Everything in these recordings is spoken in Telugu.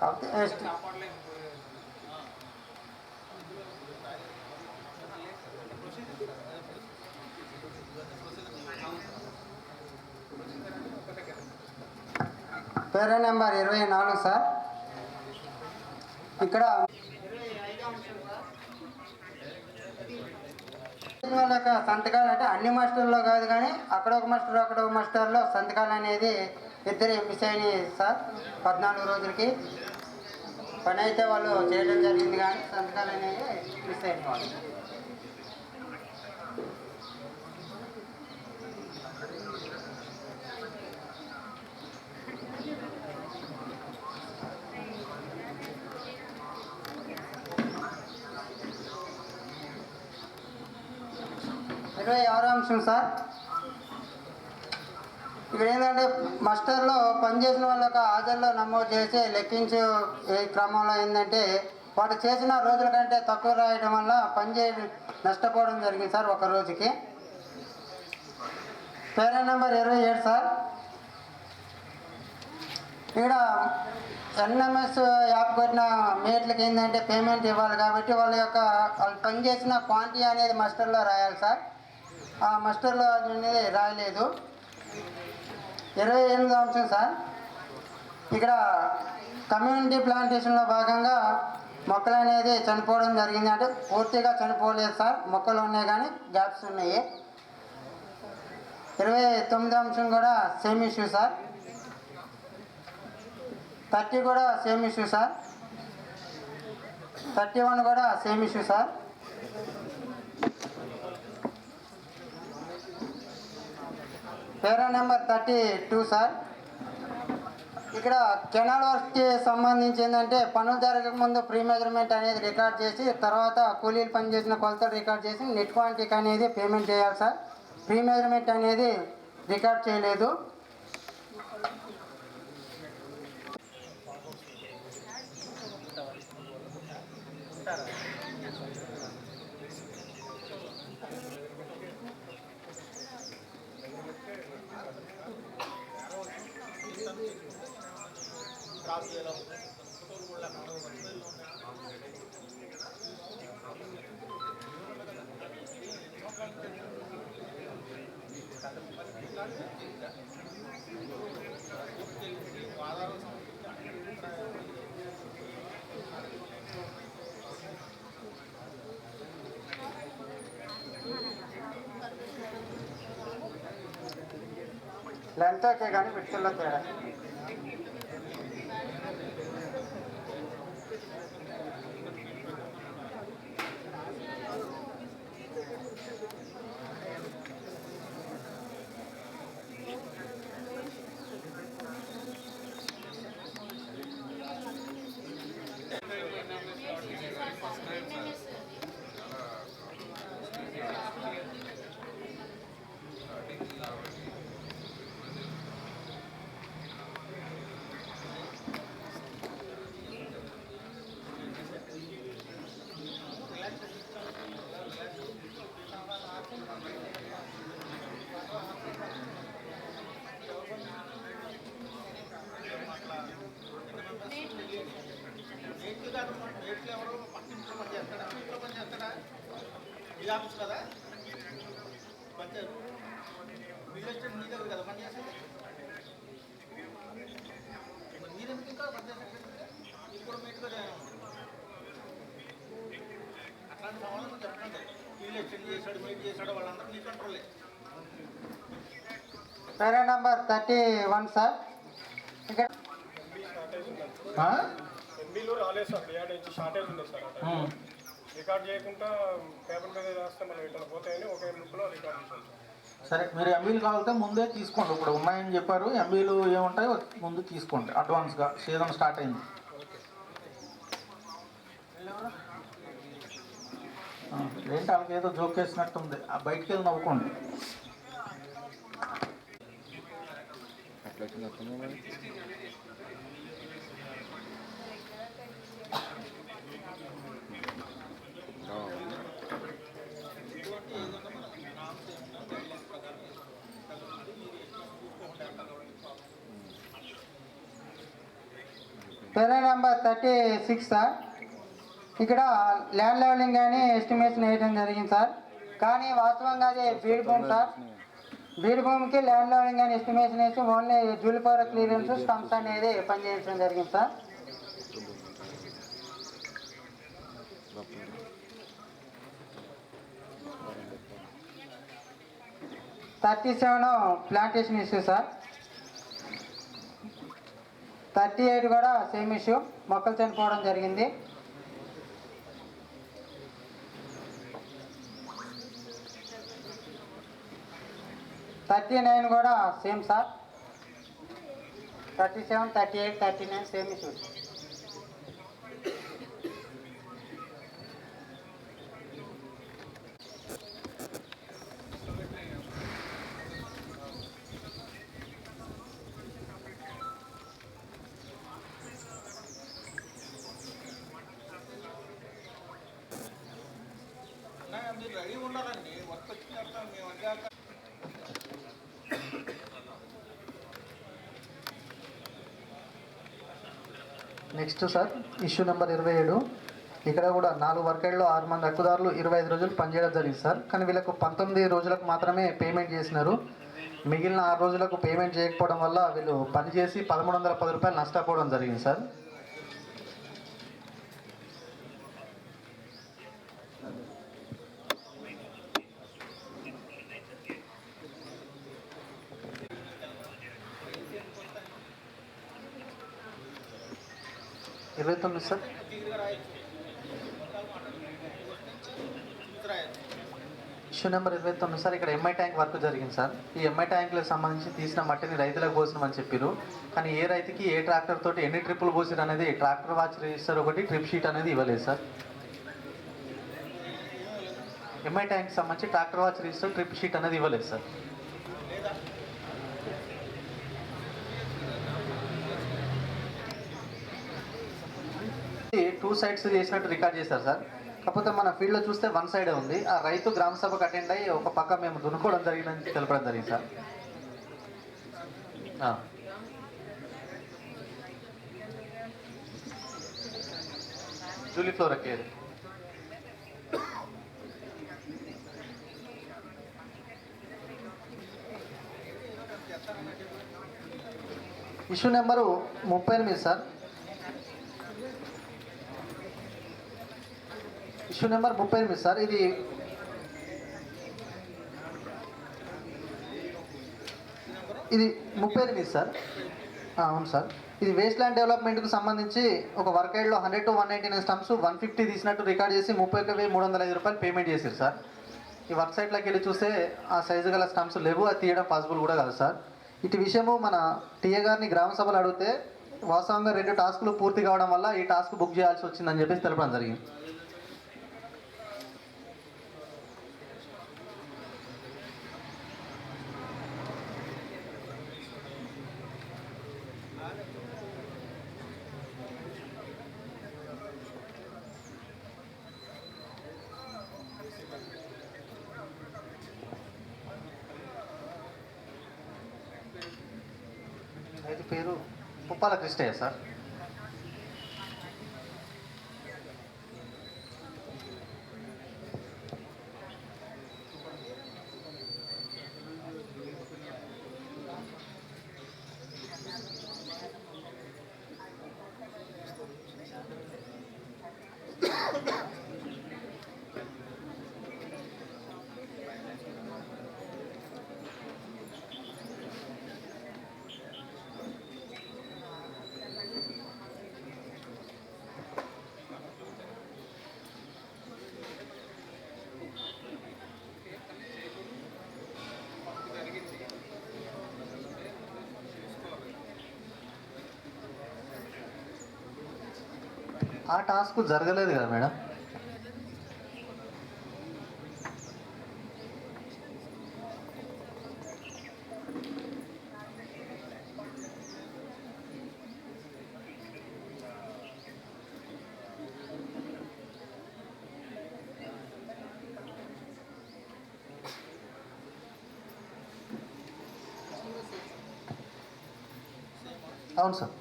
కాకపోతే పేరా నెంబర్ 24 సార్. ఇక్కడ వాళ్ళ యొక్క సంతకాలు అంటే అన్ని మాస్టర్లో కాదు, కానీ అక్కడ ఒక మాస్టర్లో సంతకాలు అనేది ఇద్దరు మిస్ అయినాయి సార్. 14 రోజులకి పని అయితే వాళ్ళు చేయడం జరిగింది, కానీ సంతకాలు అనేవి మిస్ అయినాయి వాళ్ళు. ఇరవై ఆరో అంశం సార్. ఇక్కడ ఏంటంటే మాస్టర్లో పనిచేసిన వాళ్ళ యొక్క హాజరులో నమోదు చేసి లెక్కించే క్రమంలో ఏంటంటే వాడు చేసిన రోజుల కంటే తక్కువ రాయడం వల్ల నష్టపోవడం జరిగింది సార్ ఒక రోజుకి. పేరా నెంబర్ 27 సార్. ఇక్కడ ఎన్ఎంఎస్ యాప్ కొట్టిన మేట్లకి ఏంటంటే పేమెంట్ ఇవ్వాలి, కాబట్టి వాళ్ళు పనిచేసిన క్వాంటిటీ అనేది మాస్టర్లో రాయాలి సార్. ఆ మాస్టర్లో అనేది రాయలేదు. 28వ అంశం సార్. ఇక్కడ కమ్యూనిటీ ప్లాంటేషన్లో భాగంగా మొక్కలు అనేది చనిపోవడం జరిగింది. అంటే పూర్తిగా చనిపోలేదు సార్, మొక్కలు ఉన్నాయి కానీ గ్యాప్స్ ఉన్నాయి. 29వ అంశం కూడా సేమ్ ఇష్యూ సార్. 30 కూడా సేమ్ ఇష్యూ సార్. 31 కూడా same issue sir. Para number 32 sir. ఇక్కడ కెనాల్ వర్క్కి సంబంధించి ఏంటంటే పనులు జరగకముందు ప్రీ మెజర్మెంట్ అనేది రికార్డ్ చేసి తర్వాత కూలీలు పనిచేసిన కొలతలు రికార్డ్ చేసి నెట్ క్వాంటిటీ అనేది పేమెంట్ చేయాలి సార్. ప్రీ మెజర్మెంట్ అనేది రికార్డ్ చేయలేదు. లెంత్ ఓకే కానీ విడుదలలో తేడా. పేరా నెంబర్ 31 సార్. ఇక్కడ ఎంబీలో రాలేదు సార్, రియాడ్ నుంచి షార్టేజ్ ఉంది సార్. రికార్డ్ చేయకుండా పేపర్ మీద రాస్తే మనం ఇట్లా పోతాయని ఒకే గ్రూప్లో రికార్డ్ చేసాం సార్. సరే, మీరు ఎంబీలు కావాలంటే ముందే తీసుకోండి. ఇప్పుడు ఉన్నాయని చెప్పారు, ఎంబీలు ఏముంటాయో ముందు తీసుకోండి అడ్వాన్స్గా. సీజన్ స్టార్ట్ అయింది. ఏంటి వాళ్ళకి ఏదో జోక్ వేసినట్టుంది, బయటికి వెళ్ళి నవ్వుకోండి. Para number 36 sir. ఇక్కడ ల్యాండ్ లెవెలింగ్ కానీ ఎస్టిమేషన్ వేయడం జరిగింది సార్. కానీ వాస్తవంగా అది బీడ్ భూమి సార్. బీడ్ భూమికి ల్యాండ్ లెవెలింగ్ కానీ ఎస్టిమేషన్ వేసి ఓన్లీ జూలిఫోర క్లియరెన్స్ స్టంప్స్ అనేది పనిచేయడం జరిగింది సార్. 37 plantation issue sir. 38 కూడా సేమ్ ఇష్యూ, మొక్కలు చనిపోవడం జరిగింది. 39 కూడా same sir. 37, 38, 39 same issue. Next sir issue number 27. ఇక్కడ కూడా 4 వర్కేడ్లో 6 మంది హక్కుదారులు 25 రోజులు పనిచేయడం జరిగింది సార్. కానీ వీళ్ళకు 19 రోజులకు మాత్రమే పేమెంట్ చేసినారు. మిగిలిన 6 రోజులకు పేమెంట్ చేయకపోవడం వల్ల వీళ్ళు పనిచేసి 1310 రూపాయలు నష్టపోవడం జరిగింది సార్. ఇరవై 29 సార్. Issue number 29 sir. ఇక్కడ ఎంఐ ట్యాంక్ వర్క్ జరిగింది సార్. ఈ ఎంఐ ట్యాంకులకు సంబంధించి తీసిన మట్టిని రైతులకు పోసినామని చెప్పారు. కానీ ఏ రైతుకి ఏ ట్రాక్టర్ తోటి ఎన్ని ట్రిప్పులు పోసిరు అనేది ట్రాక్టర్ వాచ్ రిజిస్టర్ ఒకటి, ట్రిప్ షీట్ అనేది ఇవ్వలేదు సార్. ఎంఐ ట్యాంక్ సంబంధించి tractor watch register, trip sheet అనేది ఇవ్వలేదు సార్. టూ సైడ్స్ చేసినట్టు రికార్డ్ చేశారు సార్. కాకపోతే మన ఫీల్డ్లో చూస్తే 1 సైడే ఉంది. ఆ రైతు గ్రామ సభకు అటెండ్ అయ్యి ఒక పక్క మేము దున్నుకోవడం జరిగిందని తెలపడం జరిగింది sir. జూలిఫ్లోరా care. Issue number 38 sir. Issue number 38 sir. ఇది ఇది 38 సార్. అవును సార్. ఇది వేస్ట్ ల్యాండ్ డెవలప్మెంట్కి సంబంధించి ఒక వర్కేడ్లో 100 to 199 స్టంప్స్ 150 తీసినట్టు రికార్డ్ చేసి 31,305 రూపాయలు పేమెంట్ చేశారు సార్. ఈ వర్క్ సైట్లోకి వెళ్ళి చూస్తే ఆ సైజు గల స్టంప్స్ లేవు. అది తీయడం పాసిబుల్ కూడా కాదు సార్. ఇటు విషయము మన టీఏ గారిని గ్రామ సభలు అడిగితే వాస్తవంగా 2 టాస్కులు పూర్తి కావడం వల్ల ఈ టాస్క్ బుక్ చేయాల్సి వచ్చిందని చెప్పేసి తెలపడం జరిగింది. రైతు పేరు పుప్పాల కృష్ణయ్య సార్. ఆ టాస్క్ జరగలేదు కదా మేడం. అవును సార్.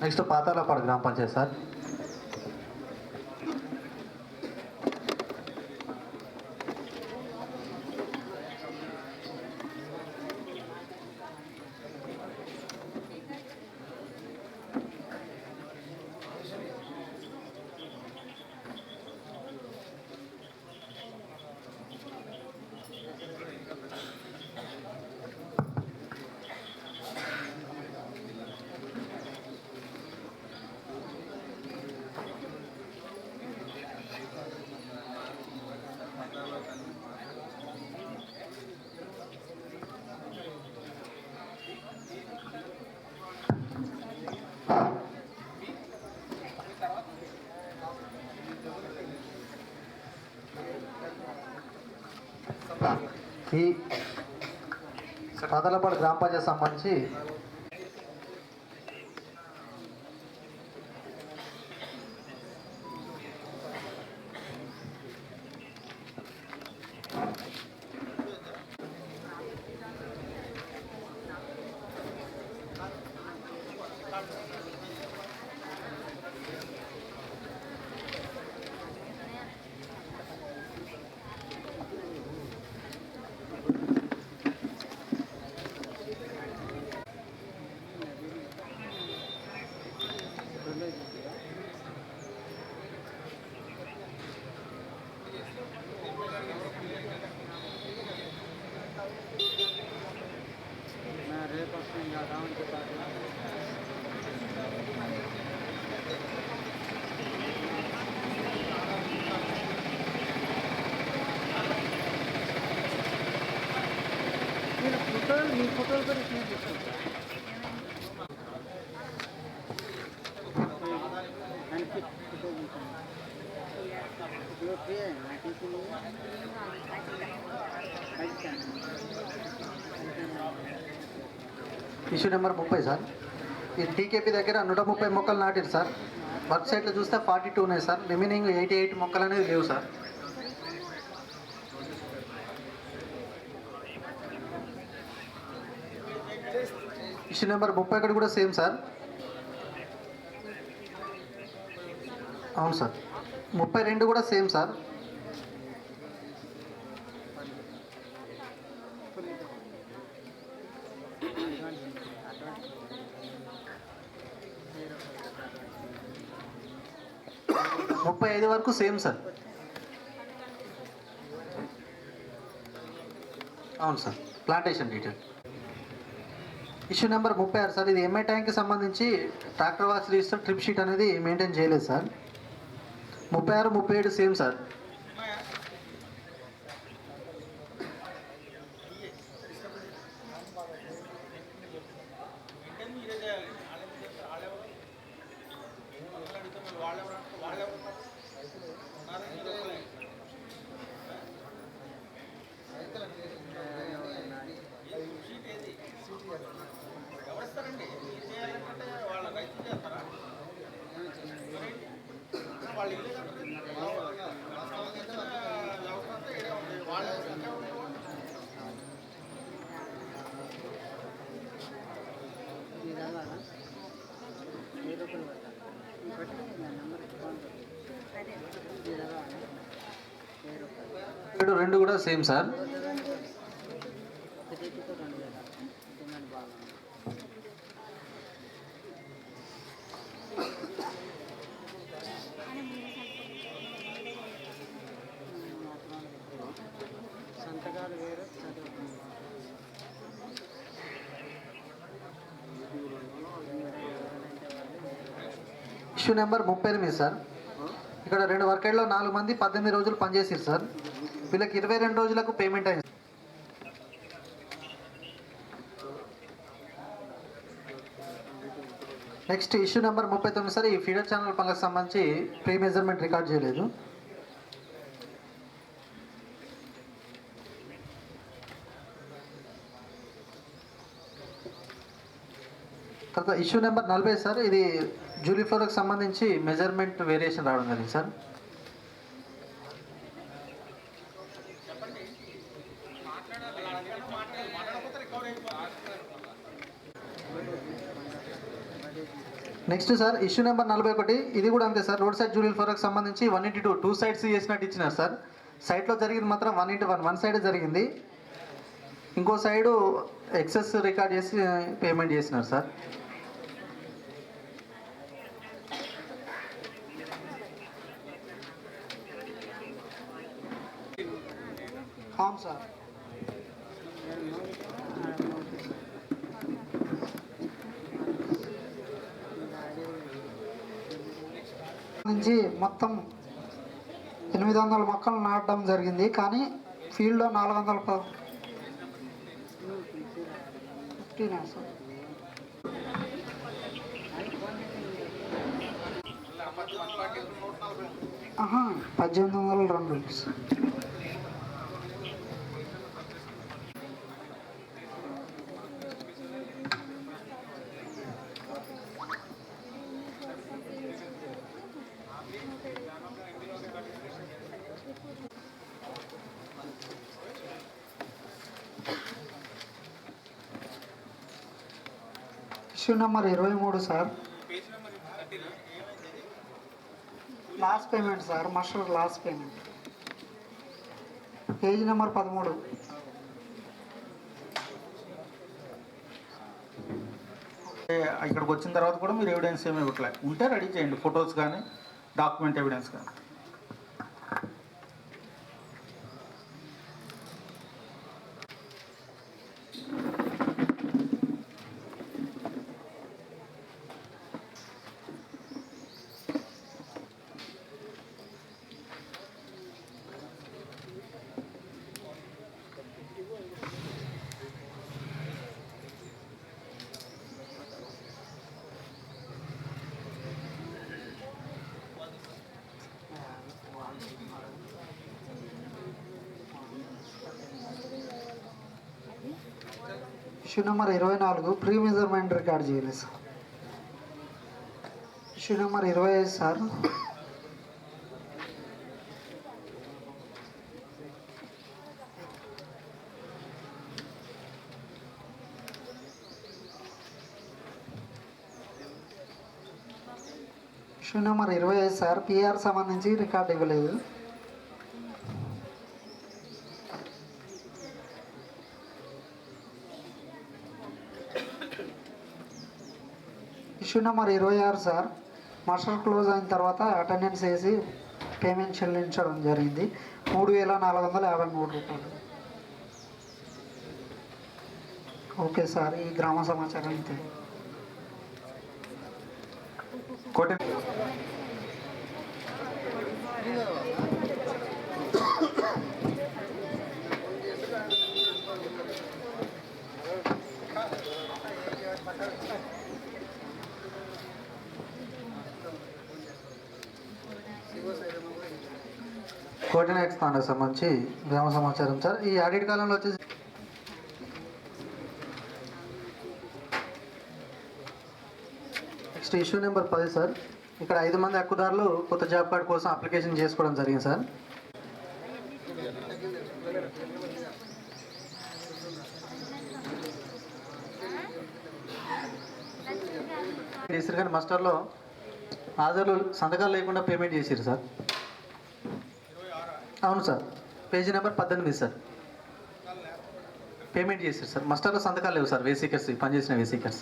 నెక్స్ట్ పాతాలపాడు గ్రామ పంచాయతీ సార్. ఈ పాతాలపాడు గ్రామ పంచాయతీ సంబంధించి ఇష్యూ నెంబర్ 30 సార్. ఈ టీకేపీ దగ్గర 130 మొక్కలు నాటారు సార్. వర్క్ సైట్లో చూస్తే 42 ఉన్నాయి సార్. రిమైనింగ్ 88 మొక్కలు అనేది లేవు సార్. ఇష్యూ నెంబర్ 31 కూడా సేమ్ సార్. అవును సార్. 32 కూడా సేమ్ సార్. ముప్పై 35 వరకు సేమ్ సార్. అవును sir. Plantation detail. Issue number 36 sir. ఇది ఎంఐ ట్యాంక్కి సంబంధించి tractor watch register trip sheet అనేది మెయింటైన్ చేయలేదు సార్. 36, 37 same sir. రెండు కూడా same sir. Issue number 38 sir. ఇక్కడ 2 వర్కెట్లో 4 మంది 18 రోజులు పనిచేసారు సార్. వీళ్ళకి 22 రోజులకు పేమెంట్ అయింది. Next issue number 39 sir. ఈ ఫీడర్ ఛానల్ పనులకు సంబంధించి ప్రీ మెజర్మెంట్ రికార్డ్ చేయలేదు. తర్వాత ఇష్యూ నెంబర్ 40 సార్, ఇది జూలీ ఫ్లోర్కి సంబంధించి మెజర్మెంట్ వేరియేషన్ రావడం జరిగింది sir. Next sir issue number 41, ఇది కూడా అంతే సార్. రోడ్ సైడ్ జూలీ ఫ్లోర్కి సంబంధించి 1:2 2 సైడ్స్ చేసినట్టు ఇచ్చినారు సార్. సైట్లో జరిగింది మాత్రం 1:1 1 సైడ్ జరిగింది. ఇంకో సైడు ఎక్సెస్ రికార్డ్ చేసి పేమెంట్ చేసినారు సార్. అవును సార్. నుంచి మొత్తం 800 మొక్కలు నాటడం జరిగింది, కానీ ఫీల్డ్లో 415 sir. 1802 sir. Issue number 23 sir. Last payment sir, muster last payment. Page number 13. ఇక్కడికి వచ్చిన తర్వాత కూడా మీరు ఎవిడెన్స్ ఏమి ఇవ్వట్లేదు, ఉంటే రెడీ చేయండి, ఫొటోస్ కానీ డాక్యుమెంట్ ఎవిడెన్స్ కానీ. Issue number 24 pre measurement record చేయలేదు sir. Issue number 25 sir. Issue number 25 sir, PR సంబంధించి రికార్డ్ ఇవ్వలేదు. Issue number 26 sir, muster close అయిన తర్వాత అటెండెన్స్ వేసి పేమెంట్ చెల్లించడం జరిగింది 3453 రూపాయలు. ఓకే సార్, ఈ గ్రామ సమాచారం ఇంతే. కోటి కోఆర్డినేట్ స్థానానికి సంబంధించి గ్రామ సమాచారం సార్. ఈ ఆడిట్ కాలంలో వచ్చేసి నెక్స్ట్ ఇష్యూ నెంబర్ 10 సార్. ఇక్కడ 5 మంది హక్కుదారులు కొత్త జాబ్ కార్డ్ కోసం అప్లికేషన్ చేసుకోవడం జరిగింది సార్. చేసారు కానీ మాస్టర్లో హాజరు సంతకాలు లేకుండా పేమెంట్ చేసారు సార్. అవును sir, page number 18 sir. Payment చేసారు సార్, మాస్టర్లో సంతకాలు లేవు సార్. వేసీకర్స్ పనిచేసిన వేసీకర్స్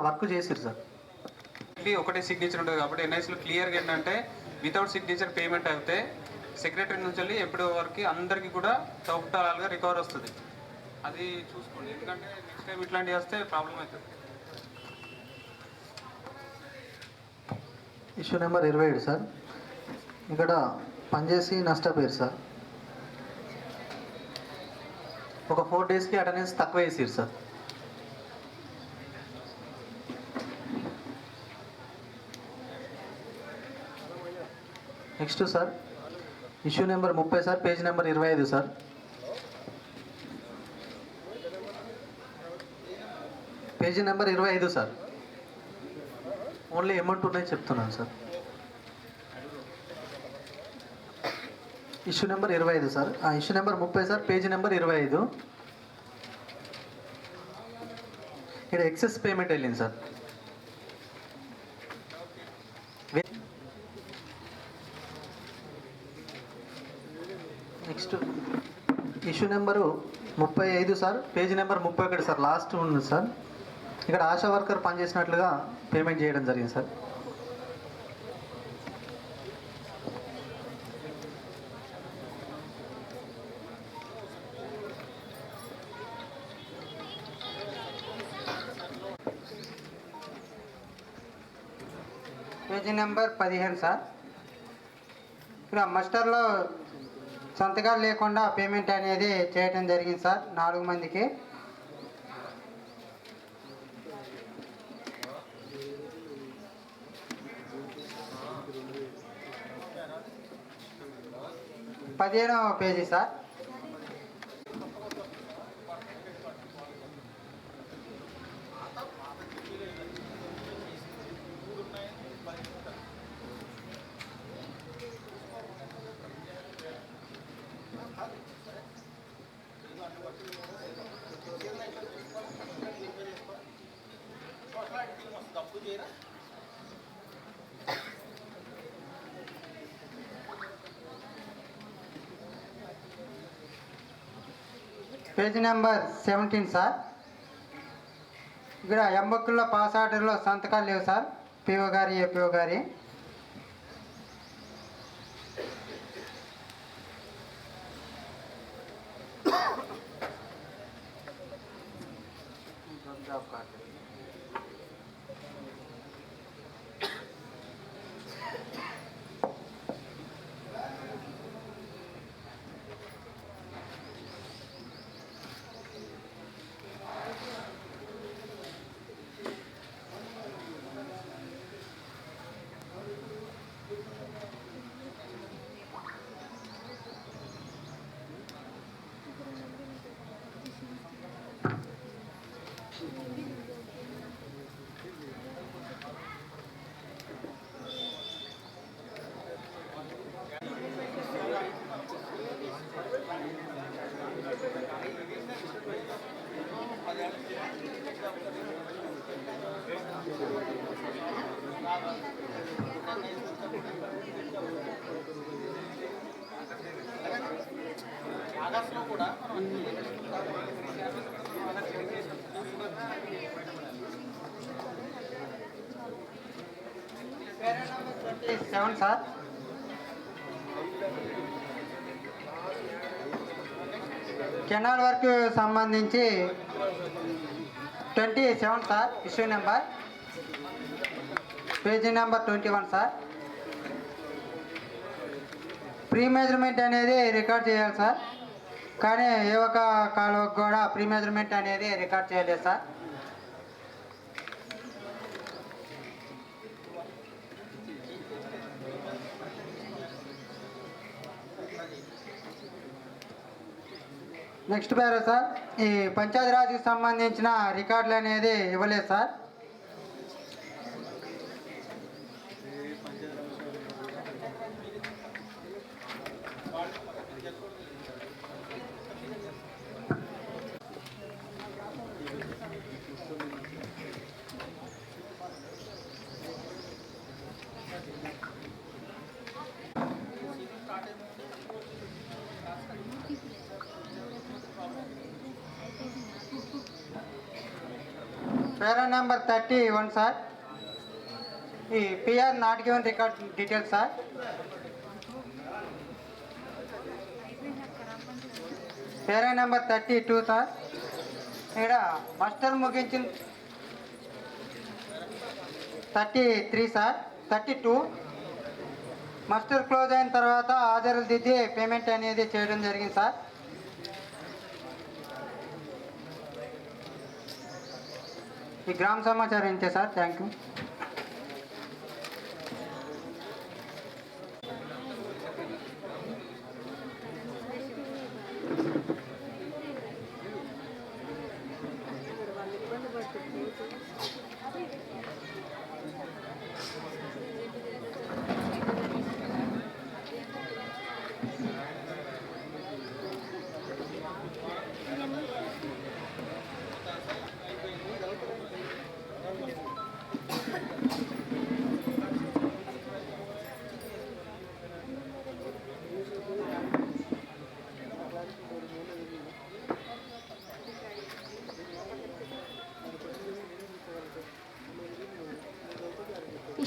వర్క్ చేసారు సార్. ఒకటే సిగ్నేచర్ ఉంటుంది కాబట్టి ఎన్ఐసిలో క్లియర్గా ఏంటంటే వితౌట్ సిగ్నేచర్ పేమెంట్ అయితే సెక్రటరీ నుంచి వెళ్ళి ఎప్పటి వరకు అందరికీ కూడా టోటల్గా రికవర్ వస్తుంది. అది చూసుకోండి, ఎందుకంటే నెక్స్ట్ టైం ఇట్లాంటివి వస్తే ప్రాబ్లం అవుతుంది. Issue number 27 sir. ఇక్కడ పనిచేసి నష్టపోయారు సార్. ఒక 4 డేస్కి అటెండెన్స్ తక్కువ వేసారు sir. Next sir issue number 30 sir, page number 25 sir. Page number 25 sir. Only amount ఉన్నాయి చెప్తున్నాను sir. Issue number 25 sir. Issue number 30 sir, page number 25. ఇక్కడ ఎక్సెస్ పేమెంట్ వెళ్ళింది sir. Next issue number 35 sir, page number 31 sir, last ఉంది సార్. ఇక్కడ ఆశా వర్కర్ పనిచేసినట్లుగా పేమెంట్ చేయడం జరిగింది సార్. Page number 15 sir. ఇక్కడ మస్టర్లో సంతకాలు లేకుండా పేమెంట్ అనేది చేయటం జరిగింది సార్ 4 మందికి. పదిహేనవ page sir. Page number 17 sir. ఇక్కడ ఎంబక్కుల్లో పాస్ ఆర్డర్లో సంతకాలు లేవు సార్, పిఓ గారి ఏపీఓ గారి. Para number 27 sir. Canal work సంబంధించి 27 sir. Issue number, page number 21 sir. Pre measurement అనేది రికార్డ్ చేయాలి సార్, కానీ ఏ ఒక్క కాలువకు కూడా ప్రీ మెజర్మెంట్ అనేది రికార్డ్ చేయలేదు సార్. నెక్స్ట్ పేరు సార్, ఈ పంచాయతీరాజ్కి సంబంధించిన రికార్డులు అనేది ఇవ్వలేదు సార్. Para number 31 sir. ఈ PR not given record details sir. Para number 32 sir. ఇక్కడ మస్టర్ ముగించిన 33 సార్. 32 మస్టర్ క్లోజ్ అయిన తర్వాత హాజరులు దిద్ది పేమెంట్ అనేది చేయడం జరిగింది సార్. ఈ గ్రామ సమాచారం ఇంతే sir. Thank you.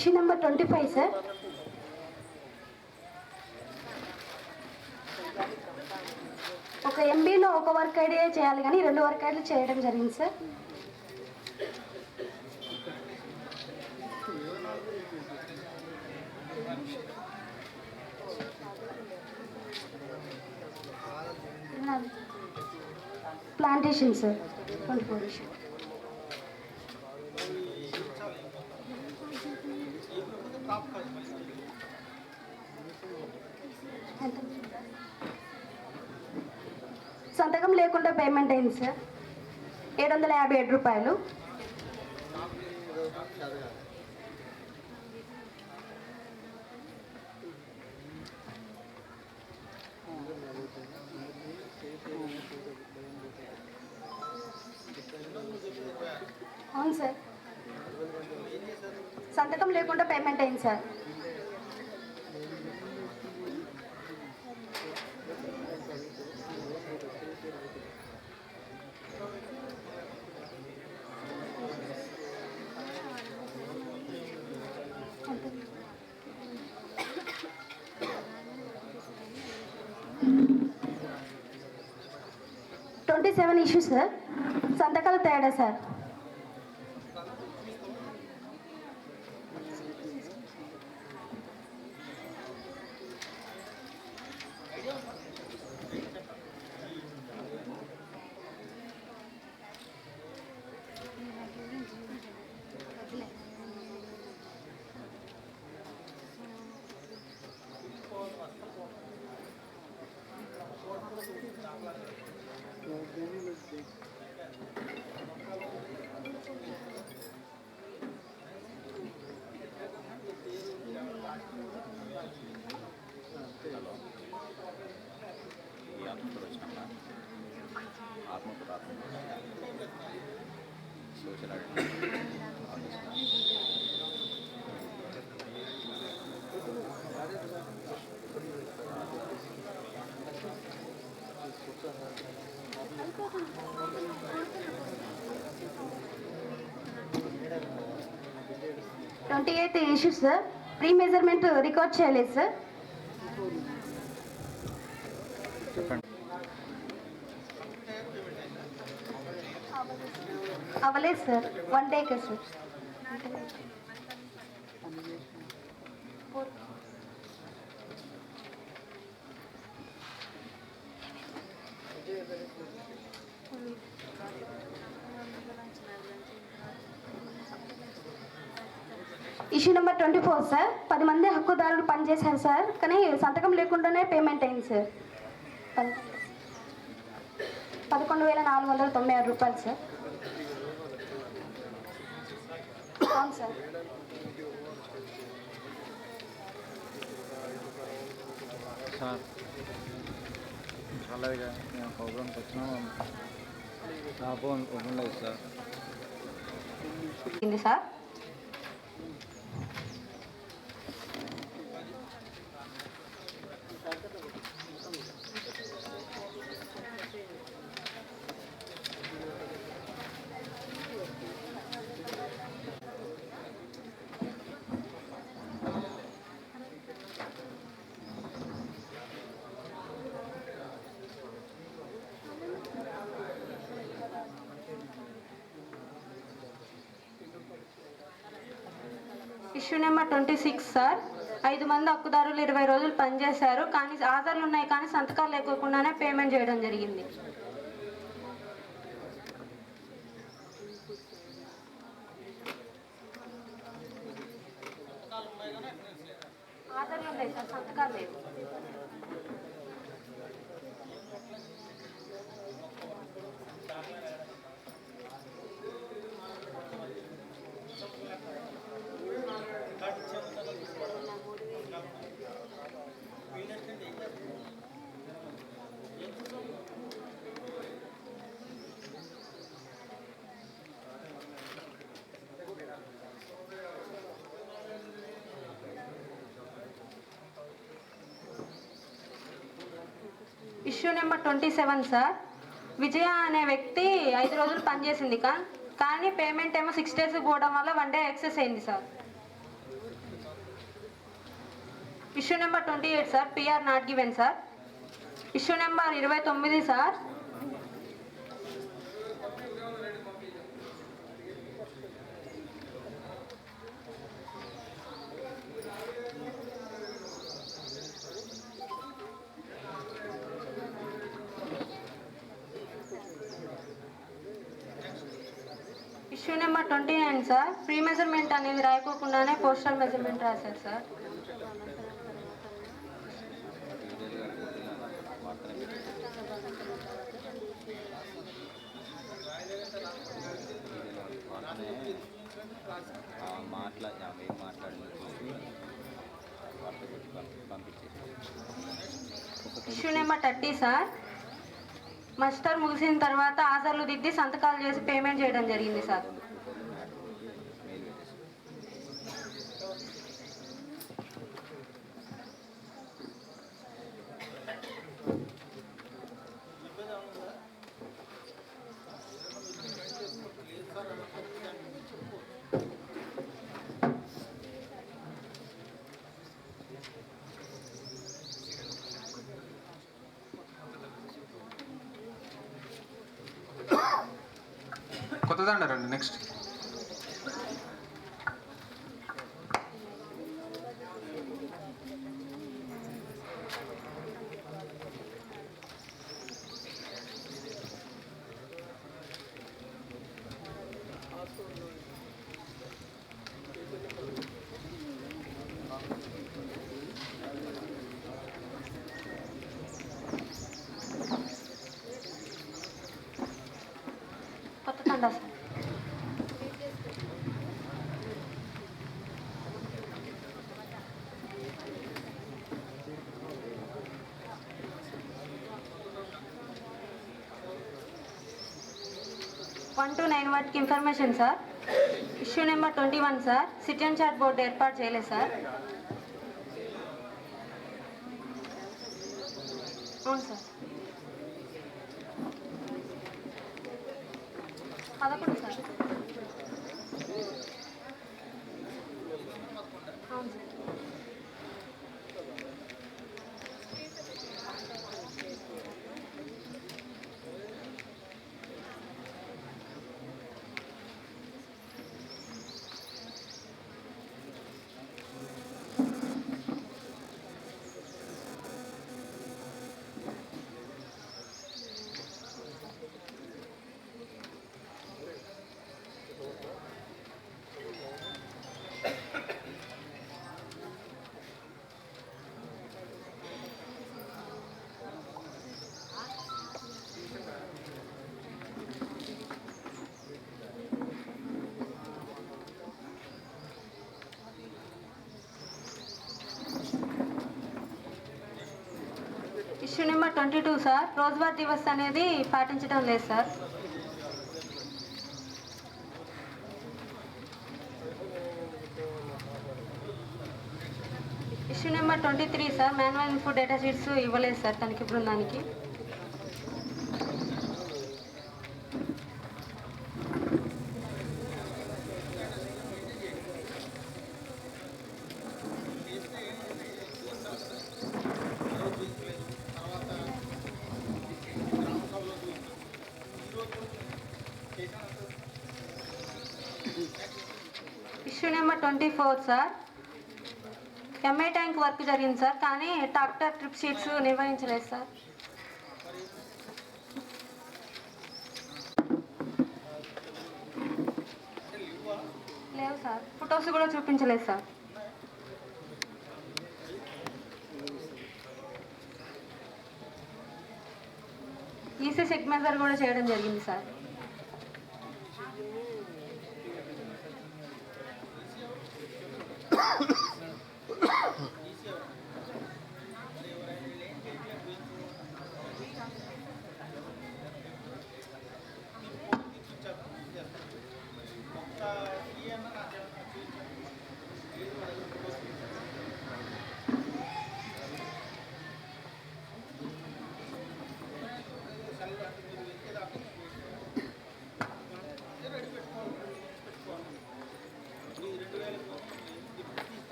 Issue number 25 sir. ఒక ఎంబీలో ఒక వర్క్ ఐడియా చేయాలి కానీ 2 వర్క్ ఐడీలు చేయడం జరిగింది సార్. Plantation sir 24 issue. సంతకం లేకుండా పేమెంట్ అయింది సార్ 757 రూపాయలు. అవును సార్, సంతకం లేకుండా పేమెంట్ అయింది సార్. $27 issue sir. సంతకాలు తేడా sir. $28 issue sir. Pre measurement record చేయలేదు సార్. అవ్వలేదు sir. 1 decay sir. Issue number 24 sir. 10 మంది హక్కుదారులు పనిచేశారు సార్, కానీ సంతకం లేకుండానే పేమెంట్ అయింది సార్. 11,496 రూపాయలు సార్. అవును సార్. సార్ చాలాగా మేము ప్రోగ్రామ్కి వచ్చినా నా ఫోన్ ఓపెన్ లేదు sir. Sir issue number 26 sir. 5 మంది హక్కుదారులు 20 రోజులు పనిచేశారు, కానీ ఆధార్లు ఉన్నాయి కానీ సంతకాలు లేకోకుండానే పేమెంట్ చేయడం జరిగింది. ఆధార్లు ఉన్నాయి సార్, సంతకాలు లేవు. Issue number 27 sir. విజయ అనే వ్యక్తి 5 రోజులు పనిచేసింది కానీ పేమెంట్ ఏమో 6 డేస్ పోవడం వల్ల 1 డే ఎక్సెస్ అయింది sir. Issue number 28 sir, PR not given sir. Issue number 29 sir. Issue number 29 sir, pre measurement అనేది రాయకోకుండానే పోస్టల్ మెజర్మెంట్ రాశారు sir. Issue number 30 sir, muster ముగిసిన తర్వాత హాజర్లు దిద్ది సంతకాలు చేసి పేమెంట్ చేయడం జరిగింది సార్. కొత్తదండ రండి. Next Kothadanda sir. One two 9 వాటికి information sir. Issue number 21 sir, citizen charter board ఏర్పాటు చేయలేదు సార్. అవును సార్. 11 సార్. అవును సార్. ఇష్యూ నెంబర్ 22 సార్, రోజువారీ దివస్ అనేది పాటించడం లేదు sir. Issue number 23 sir, manual input data sheets ఇవ్వలేదు సార్ తనిఖీ బృందానికి. Issue number 24 sir, MI tank work జరిగింది సార్, కానీ ట్రాక్టర్ ట్రిప్ షీట్స్ నిర్వహించలేదు సార్. లేవు సార్, ఫొటోస్ కూడా చూపించలేదు సార్. ఈసీ సిగ్నేచర్ కూడా చేయడం జరిగింది సార్.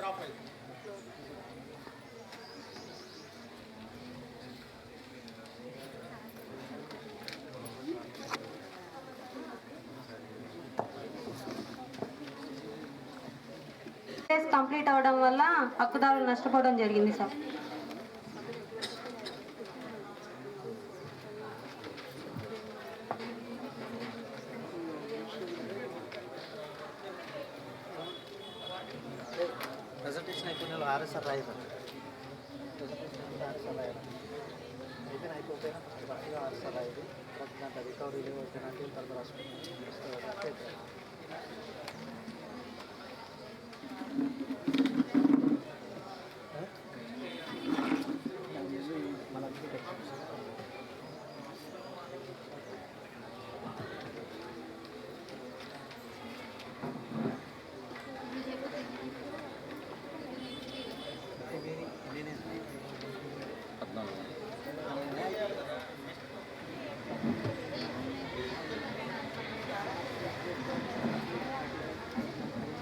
డ్రాప్ కంప్లీట్ అవ్వడం వల్ల హక్కుదారులు నష్టపోవడం జరిగింది సార్. ప్రెజెంటేషన్ అయిపోయిన ఆర్ఎస్ఆర్ రాయదు అయిపోయినా ఆర్ఎస్ఆర్ రాయదు దాంట్లో రికవరీ వచ్చినట్టు తర్వాత రాసుకుంటాం.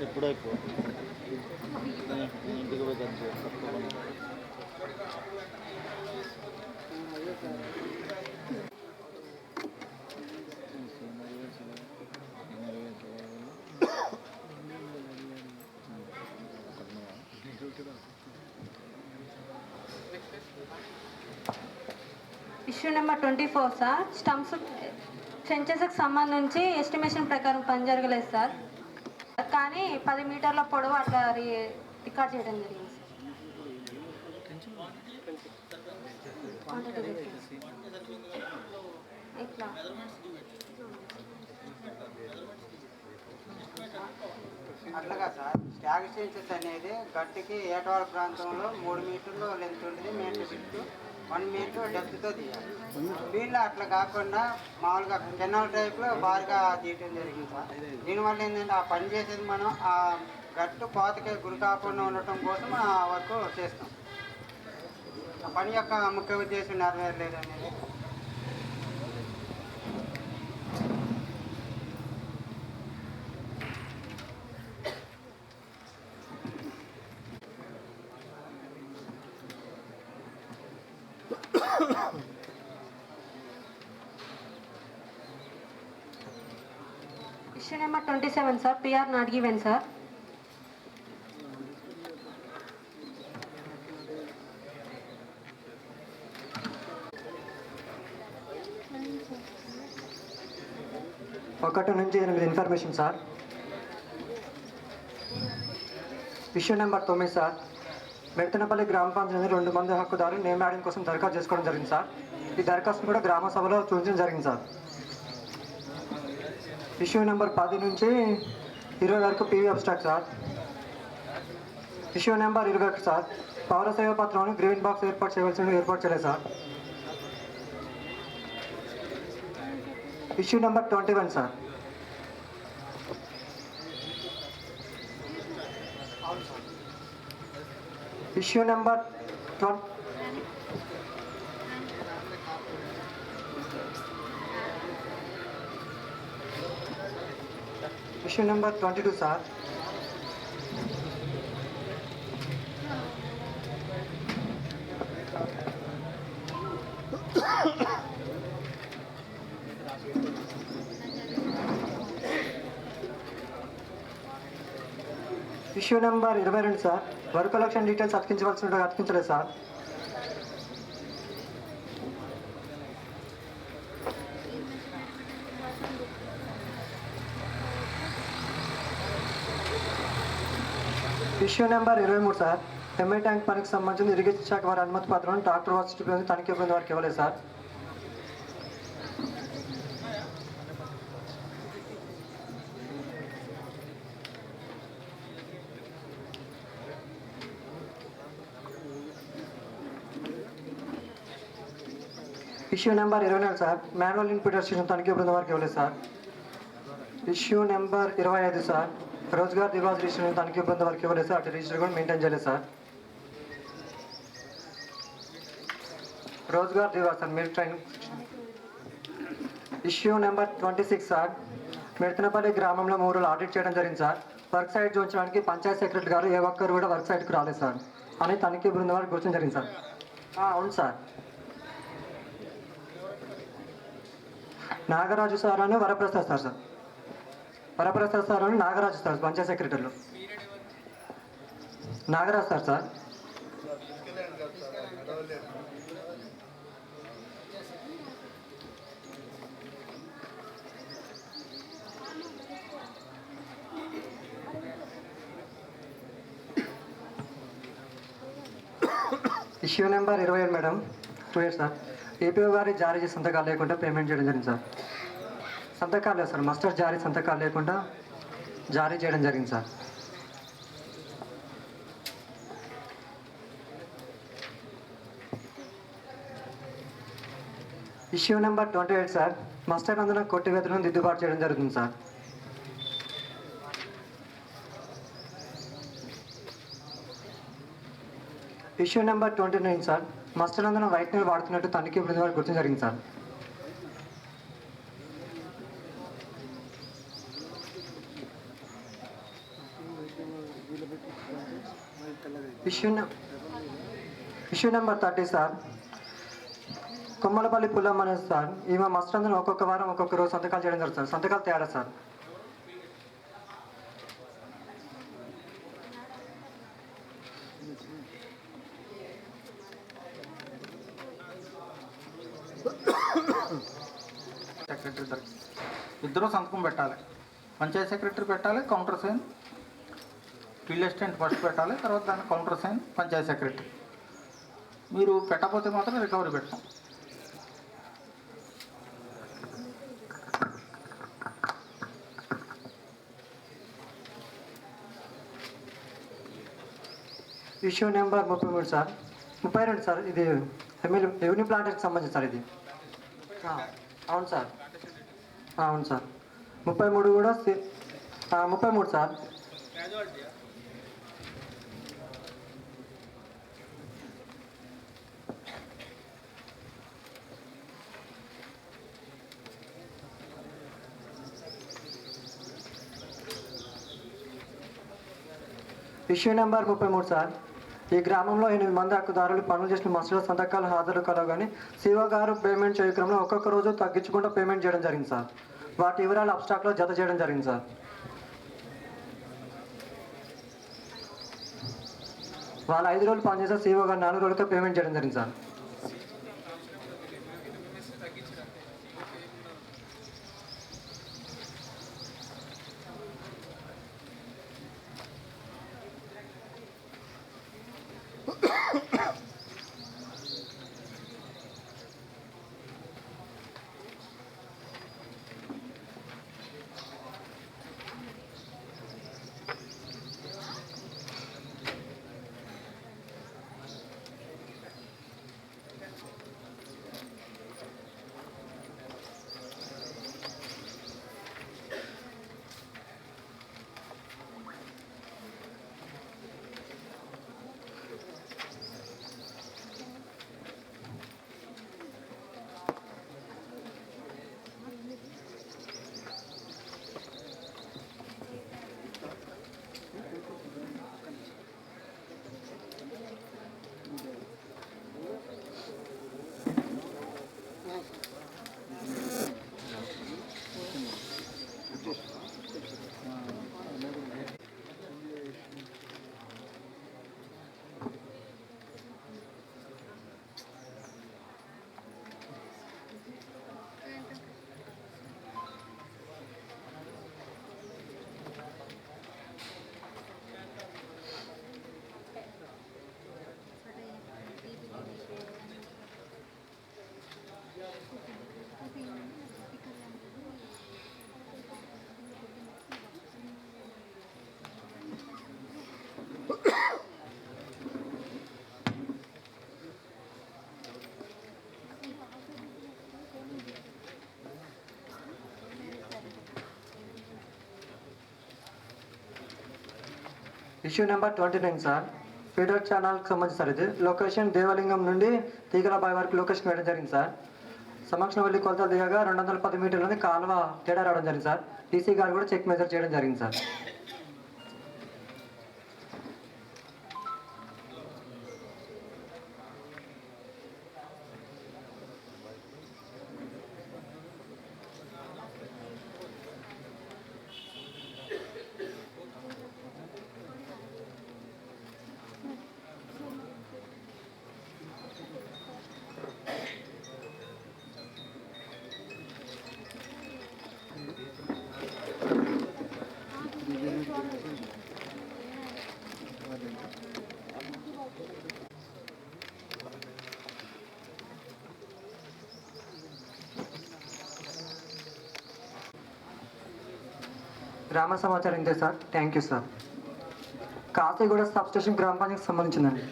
ఎప్పుడైపోతుంది ఇంటికి పోయి ఇష్యూ నెంబర్ 24 సార్. స్టంప్స్ ట్రెంచెస్కి సంబంధించి ఎస్టిమేషన్ ప్రకారం పని జరగలేదు సార్, కానీ 10 మీటర్ల పొడవు అట్లా రికార్డ్ చేయడం జరిగింది ఇట్లా. అట్లాగా సార్, స్టాగ్ స్టెన్సెస్ అనేది గట్టికి ఏటవాడ ప్రాంతంలో 3 మీటర్లు లెంత్ ఉంటుంది, మీటర్ విడ్త్ 1 మీటర్ డెప్త్తో తీయాలి. వీళ్ళు అట్లా కాకుండా మామూలుగా కెనాల్ టైప్లో బాగా తీయటం జరిగింది సార్. దీనివల్ల ఏంటంటే ఆ పని చేసేది మనం ఆ గట్టు కోతకి గురి కాకుండా ఉండటం కోసం ఆ వర్క్ చేస్తాం. ఆ పని యొక్క ముఖ్య ఉద్దేశం నెరవేరలేదు అనేది. Issue number 27 sir. PR not given sir. ఒకటి నుంచి 8 information sir. Issue number 9 sir. Mettanapalli గ్రామ పంచాయతీ 2 మంది హక్కుదారులు నేమ్ యాడింగ్ కోసం దరఖాస్తు చేసుకోవడం జరిగింది సార్. ఈ దరఖాస్తును కూడా గ్రామ సభలో చూపించడం జరిగింది సార్. ఇష్యూ నెంబర్ 10 నుంచి 20 వరకు PV abstract sir. Issue number 21 sir. పౌర సేవ పత్రాన్ని గ్రీన్ బాక్స్ ఏర్పాటు చేయలేదు sir. Issue number 21 sir. Issue number issue number 22 sir. Issue number 22 sir. Work collection details అతికించవలసిన అతికించలేదు sir. Issue number 23 sir. MI tank పనికి సంబంధించిన ఇరిగేషన్ శాఖ వారి అనుమతి పత్రాలను ట్రాక్టర్ వాచ్ తనిఖీ బృందం వారికి ఇవ్వలేదు sir. Issue number 24 sir. Manual input registration తనిఖీ బృందం వారికి ఇవ్వలేదు sir. Issue number 25 sir. Rozgar Diwas registration తనిఖీ బృందం వారికి ఇవ్వలేదు సార్. అటు రిజిస్టర్ కూడా మెయింటైన్ చేయలేదు సార్. రోజ్గార్ దివాస్ సార్ మీరు training. Issue number 26 sir. Medatanapalli గ్రామంలో 3 రోజులు ఆడిట్ చేయడం జరిగింది సార్. వర్క్ సైట్ చూపించడానికి పంచాయత్ సెక్రటరీ గారు ఏ ఒక్కరు కూడా వర్క్ సైట్కి రాలేదు సార్ అని తనిఖీ బృందం వారికి గుర్తించడం జరిగింది సార్. అవును సార్. నాగరాజు సార్ అని వరప్రసాద్ సార్. వరప్రసాద్ సార్ అని నాగరాజు సార్ పంచాయత్ సెక్రటరీలో. Nagaraj sir. Issue number 27 madam. 2 years sir. APO గారి జారీ చేసి సంతకాలు లేకుండా పేమెంట్ చేయడం జరిగింది సార్. సంతకాలు లేదు సార్, మాస్టర్ జారీ సంతకాలు లేకుండా జారీ చేయడం జరిగింది sir. Issue number 28 sir. Muster అందున కొట్టివేతలను దిద్దుబాటు చేయడం జరుగుతుంది sir. Issue number 29 sir. Muster అందున వైట్ నీళ్ళు వాడుతున్నట్టు తనిఖీ బృందం వారికి గుర్తించడం జరిగింది sir. Issue number 30 sir. Kommalapalli Pullamma అనేది సార్. ఈమె మాస్టర్ అందున ఒక్కొక్క వారం ఒక్కొక్క రోజు సంతకాలు చేయడం జరుగుతుంది సార్. సంతకాలు తేడా సార్. సెక్రటరీ ఇద్దరు సంతకం పెట్టాలి. పంచాయత్ సెక్రటరీ పెట్టాలి, countersign field assistant first పెట్టాలి, తర్వాత దాని కౌంటర్ సైన్ పంచాయత్ సెక్రటరీ. మీరు పెట్టకపోతే మాత్రం రికవరీ పెడతాం. Issue number 33 sir. 32 సార్. ఇది ఎమ్మెల్యే రెవెన్యూ ప్లాంట్కి సంబంధించి సార్. ఇది అవును సార్. అవును సార్. 33 కూడా 33 సార్. Issue number 33 sir. ఈ గ్రామంలో 8 మంది హక్కుదారులు పనులు చేసిన మసూద సంతకాలు హాజరు కలవగానే శివ గారు పేమెంట్ చేయ క్రమంలో ఒక్కొక్క రోజు తగ్గించుకుంటూ పేమెంట్ చేయడం జరిగింది సార్. వాటి వివరాలు అబ్స్ట్రాక్ట్లో జత చేయడం జరిగింది సార్. వాళ్ళు 5 రోజులు పనిచేస్తే శివ గారు 4 రోజులతో పేమెంట్ చేయడం జరిగింది sir. Issue number 29 sir. Feeder ఛానల్కి సంబంధించి సార్. ఇది లొకేషన్ దేవలింగం నుండి తీగలబాయి వరకు లొకేషన్ వేయడం జరిగింది సార్. సమక్షం వెళ్ళి కొలతలు దిగగా 210 మీటర్లని కాలువ తేడా రావడం జరిగింది సార్. డీసీ గారు కూడా చెక్ మెజర్ చేయడం జరిగింది సార్. గ్రామ సమాచారం ఇంతే sir. Thank you sir. Kashiguda sub station గ్రామ పంచాయతీకి సంబంధించిందండి.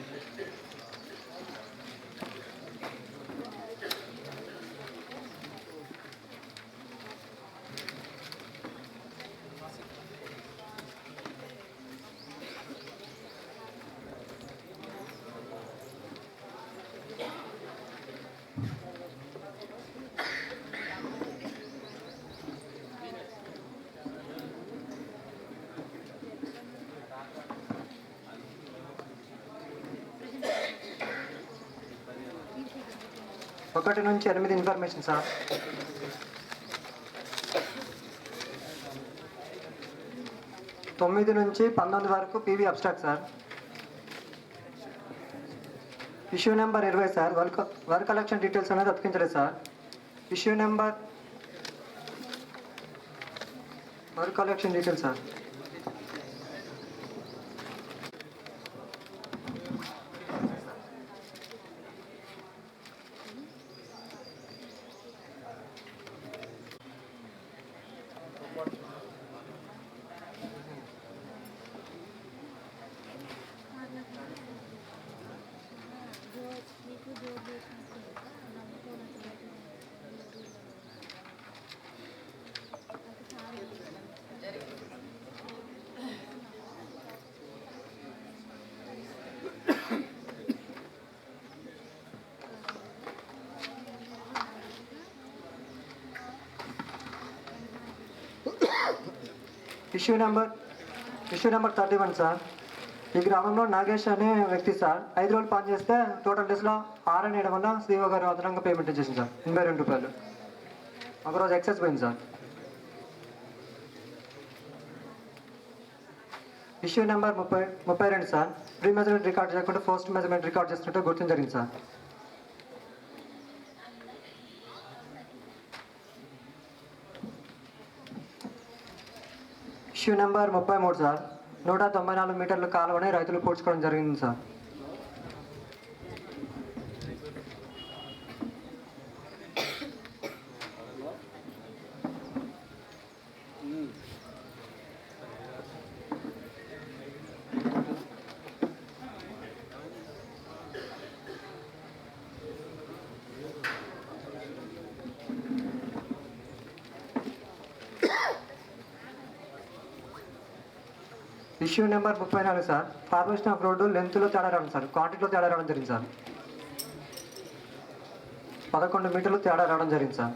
ఒకటి నుంచి 8 ఇన్ఫర్మేషన్ సార్. తొమ్మిది నుంచి 19 వరకు PV abstract sir. Issue number 20 sir. Work collection details అనేది అతికించలేదు sir. Issue number work collection details sir. Issue number 31 sir. ఈ గ్రామంలో నాగేష్ అనే వ్యక్తి సార్ 5 రోజులు పని చేస్తే టోటల్ డేస్లో 6 వేయడం వల్ల శ్రీఓ గారు అదనంగా పేమెంట్ చేసింది సార్. 82 రూపాయలు. ఒకరోజు ఎక్సెస్ పోయింది sir. Issue number 32 sir. Pre measurement record చేయకుండా పోస్ట్ మెజర్మెంట్ రికార్డ్ చేస్తుంటే గుర్తించడం జరిగింది సార్. Issue number 33 sir. 194 మీటర్ల కాలువని రైతులు పూడ్చుకోవడం జరిగింది sir. Issue number 34 sir. Formation of road లెంత్లో తేడా రావడం సార్. క్వాంటిటీలో తేడా రావడం జరిగింది సార్. 11 మీటర్లు తేడా రావడం జరిగింది సార్.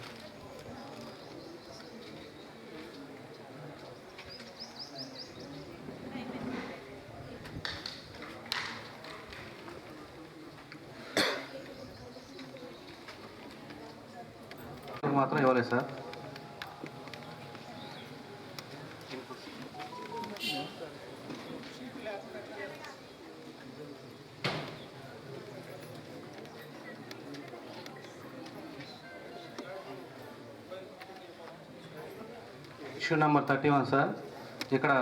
మాత్రం ఇవ్వలేదు సార్. Issue number 31 sir. ఇక్కడ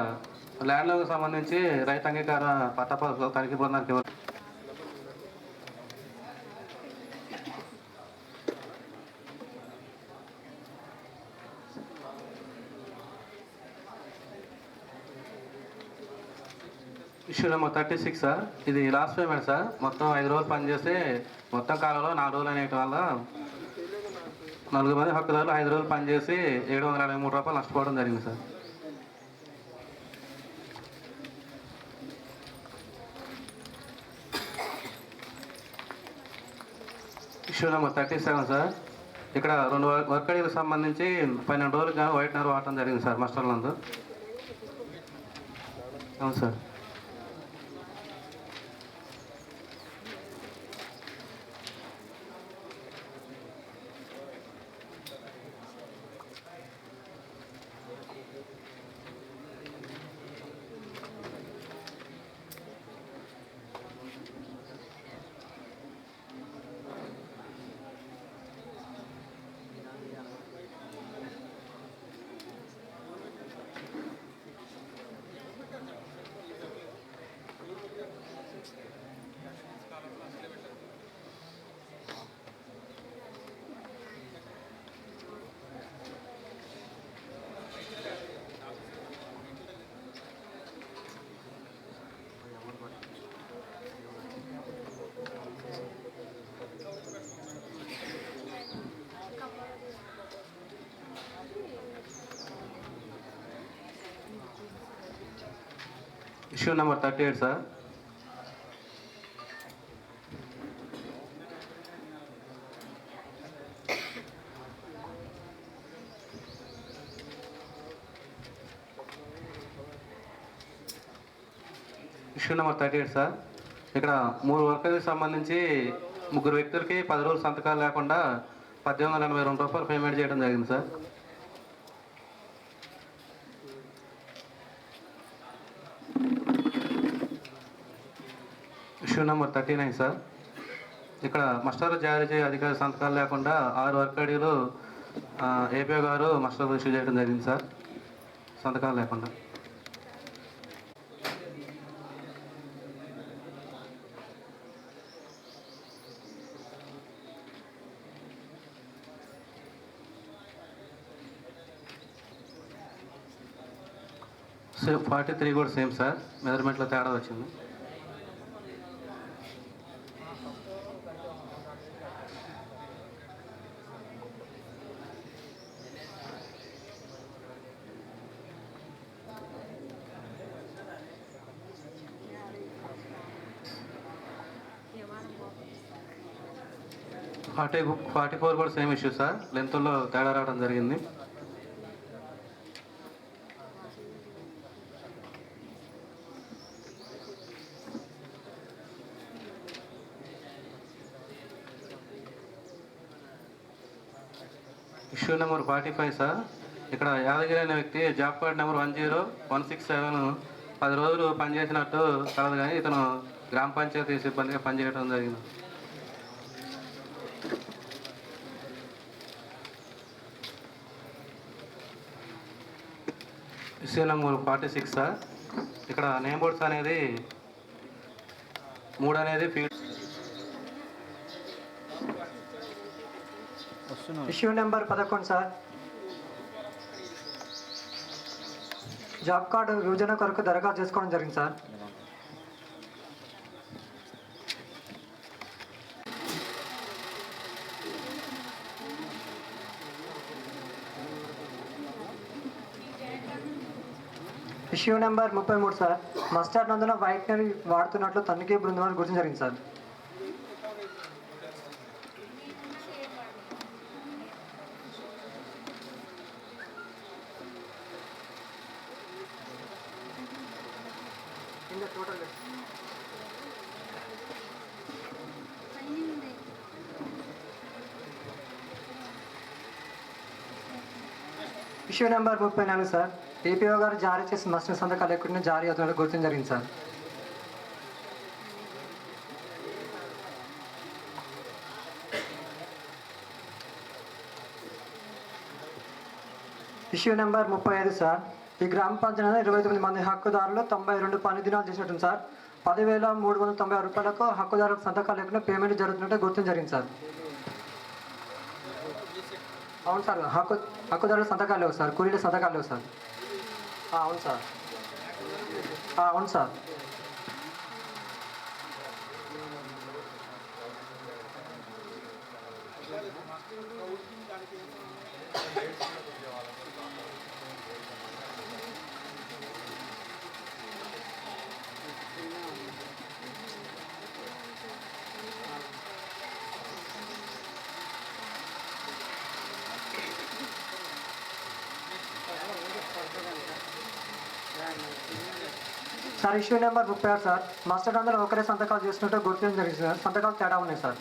ల్యాండ్లకు సంబంధించి రైతు అంగీకార పట్టా తనిఖీ బృందానికి ఇవ్వాలి. Issue number 36 sir. ఇది లాస్ట్ పేమెంట్ సార్. మొత్తం 5 రోజులు పనిచేస్తే మొత్తం కాలంలో 4 రోజులు అనేయటం వల్ల 4 మంది హక్కుదారులు 5 రోజులు పనిచేసి 723 రూపాయలు నష్టపోవడం జరిగింది సార్. Issue number 37 sir. ఇక్కడ 2 వర్కడీలకు సంబంధించి 12 రోజులుగా వైట్నర్ వాడటం జరిగింది సార్ మస్టర్లందు. అవును sir. Issue number 38 sir. Issue number 38 sir. ఇక్కడ 3 వర్కర్కి సంబంధించి 3 వ్యక్తులకి 10 రోజులు సంతకాలు లేకుండా 1882 రూపాయలు పేమెంట్ చేయడం జరిగింది సార్. Issue number 39 sir. ఇక్కడ మస్టర్లు జారీ చేయ అధికారి సంతకాలు లేకుండా 6 వర్క్ ఐడీలు ఏపీఓ గారు మస్టర్లు ఇష్యూ చేయడం జరిగింది సార్, సంతకాలు లేకుండా. సేమ్ 43 కూడా సేమ్ సార్, మెజర్మెంట్లో తేడా వచ్చింది. ఫార్టీ 44 కూడా సేమ్ ఇష్యూ సార్, లెంత్లో తేడా రావడం జరిగింది. Issue number 45 sir. ఇక్కడ యాదగిరి అనే వ్యక్తి జాబ్ కార్డ్ నెంబర్ 10167 10 రోజులు పనిచేసినట్టు కలదు, కానీ ఇతను గ్రామ పంచాయతీ సిబ్బందిగా పనిచేయడం జరిగింది. Issue number 46 sir. ఇక్కడ నేమ్ బోర్డ్స్ అనేది 3 అనేది field. Issue number 11 sir. Job card విభజన కొరకు దరఖాస్తు చేసుకోవడం జరిగింది sir. Issue number 33 sir. Muster నందున వైట్నర్ వాడుతున్నట్లు తనిఖీ బృందం గుర్తించడం జరిగింది sir. Issue number 34 sir. APO గారు జారీ చేసిన మస్టర్ సంతకాలు లేకుండా జారీ అవుతున్నట్టు గుర్తించడం జరిగింది సార్. Issue number 35 sir. ఈ గ్రామ పంచాయతీ 29 మంది హక్కుదారులు 92 పని దినాలు చేసినట్టు సార్. 10,396 రూపాయలకు హక్కుదారులకు సంతకాలు లేకుండా పేమెంట్ జరుగుతున్నట్టు గుర్తించడం జరిగింది సార్. అవును సార్, హక్కుదారుల సంతకాలు లేవు సార్, కూలీల సంతకాలు లేవు సార్. అవును సార్, అవును sir. Sir issue number 36 sir. Master అందరూ ఒకరే సంతకాలు చేసినట్టు గుర్తించడం జరిగింది సార్. సంతకాలు తేడా ఉన్నాయి sir.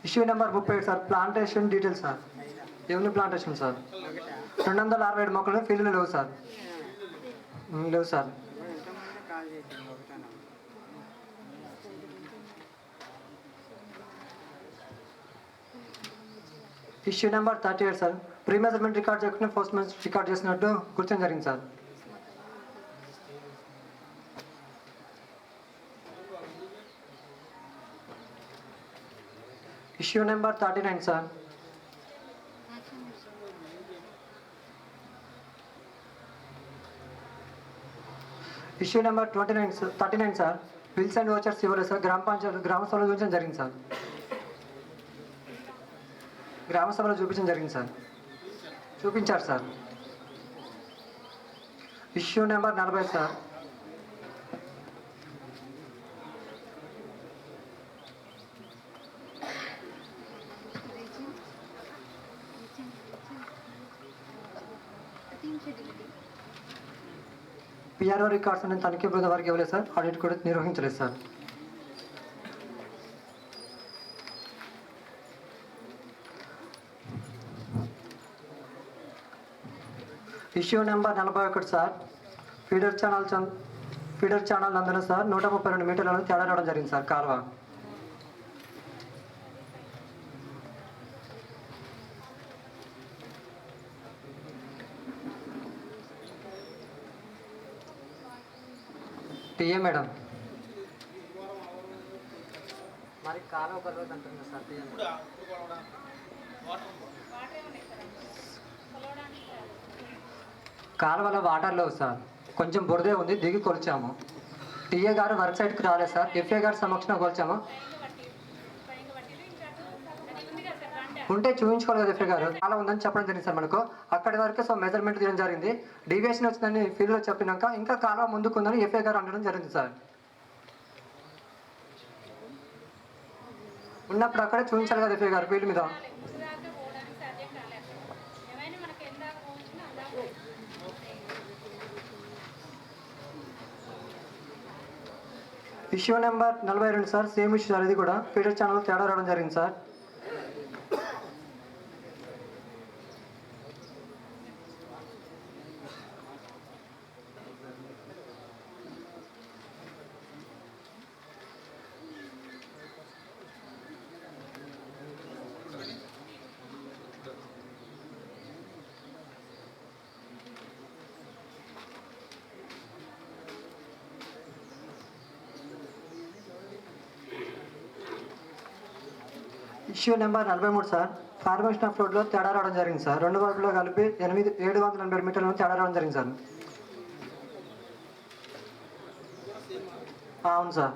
Issue number 37 sir. Plantation details sir. ఏముంది ప్లాంటేషన్ సార్? 267 మొక్కలు ఫీల్డ్లో లేవు సార్, లేవు sir. Issue number 38 sir. Pre measurement record చేసుకుని పోస్ట్ మెజర్మెంట్ రికార్డ్ చేసినట్టు గుర్తించడం జరిగింది sir. Issue number 39 sir. Issue number 39 sir. Bills and vouchers ఇవ్వలేదు సార్. గ్రామ సభలో చూపించడం జరిగింది సార్. గ్రామ సభలో చూపించడం జరిగింది సార్. చూపించారు sir. Issue number 40 sir. PRO records అనేది తనిఖీ బృందం వారికి ఇవ్వలేదు సార్. ఆడిట్ కూడా నిర్వహించలేదు sir. Issue number 41 sir. Feeder channel నందున సార్ 132 మీటర్లను తేడా రావడం జరిగింది సార్ కాలువ. టీఏ మేడం మరి కాలువ బలవద్దు అంటున్నా సార్. టీఏ కాలువలో వాటర్ లేవు సార్. కొంచెం బురదే ఉంది, దిగి కొలిచాము. టీఏ గారు వర్క్ సైడ్కి రాలేదు సార్. ఎఫ్ఏ గారు సమక్షంలో కొలిచాము. ఉంటే చూపించుకోవాలి కదా ఎఫ్ఏ గారు. చాలా ఉందని చెప్పడం జరిగింది సార్ మనకు. అక్కడి వరకే సో మెజర్మెంట్ తీయడం జరిగింది. డీవియేషన్ వచ్చిందని ఫీల్డ్లో చెప్పినాక ఇంకా కాలువ ముందుకు ఉందని ఎఫ్ఏ గారు అనడం జరిగింది సార్. ఉన్నప్పుడు అక్కడే చూపించాలి కదా ఎఫ్ఏ గారు ఫీల్డ్ మీద. Issue number 42 sir. Same issue sir. ఇది కూడా ఫీడర్ ఛానల్ తేడా రావడం జరిగింది sir. Issue number 43 sir. Formation of రోడ్లో తేడా రావడం జరిగింది సార్. రెండు వైపులో కలిపి 780 మీటర్లను తేడా రావడం జరిగింది సార్. అవును సార్.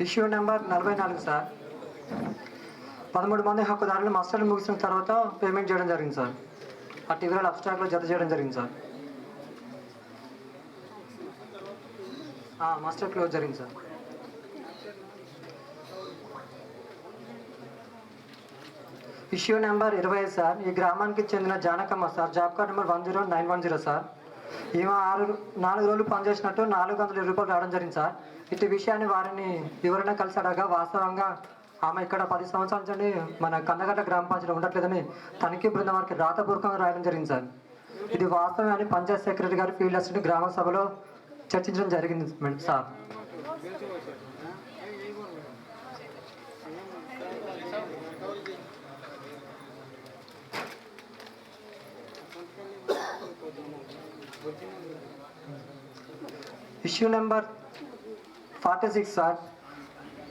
Issue number 44 sir. 13 మంది హక్కుదారులు మస్టర్లు ముగిసిన తర్వాత పేమెంట్ చేయడం జరిగింది సార్. ఆ టీవీలో అబ్స్ట్రాక్ట్లో జత చేయడం జరిగింది సార్. మాస్టర్ క్లోజ్ జరిగింది సార్. Issue number 25 sir. ఈ గ్రామానికి చెందిన Janakamma sir. Job card number 10910 sir. ఈమె 4 రోజులు పనిచేసినట్టు 420 రూపాయలు రావడం జరిగింది సార్. ఇటు విషయాన్ని వారిని ఎవరైనా కలిసి అడగా వాస్తవంగా ఆమె ఇక్కడ 10 సంవత్సరాల నుండి మన కందగట్ట గ్రామ పంచాయతీలో ఉండట్లేదని తనిఖీ బృందం వారికి రాతపూర్వకంగా రాయడం జరిగింది సార్. ఇది వాస్తవం అని పంచాయత్ సెక్రటరీ గారు ఫీల్డ్ అసిస్టెంట్ గ్రామ సభలో చర్చించడం జరిగింది సార్. Issue number 46 sir.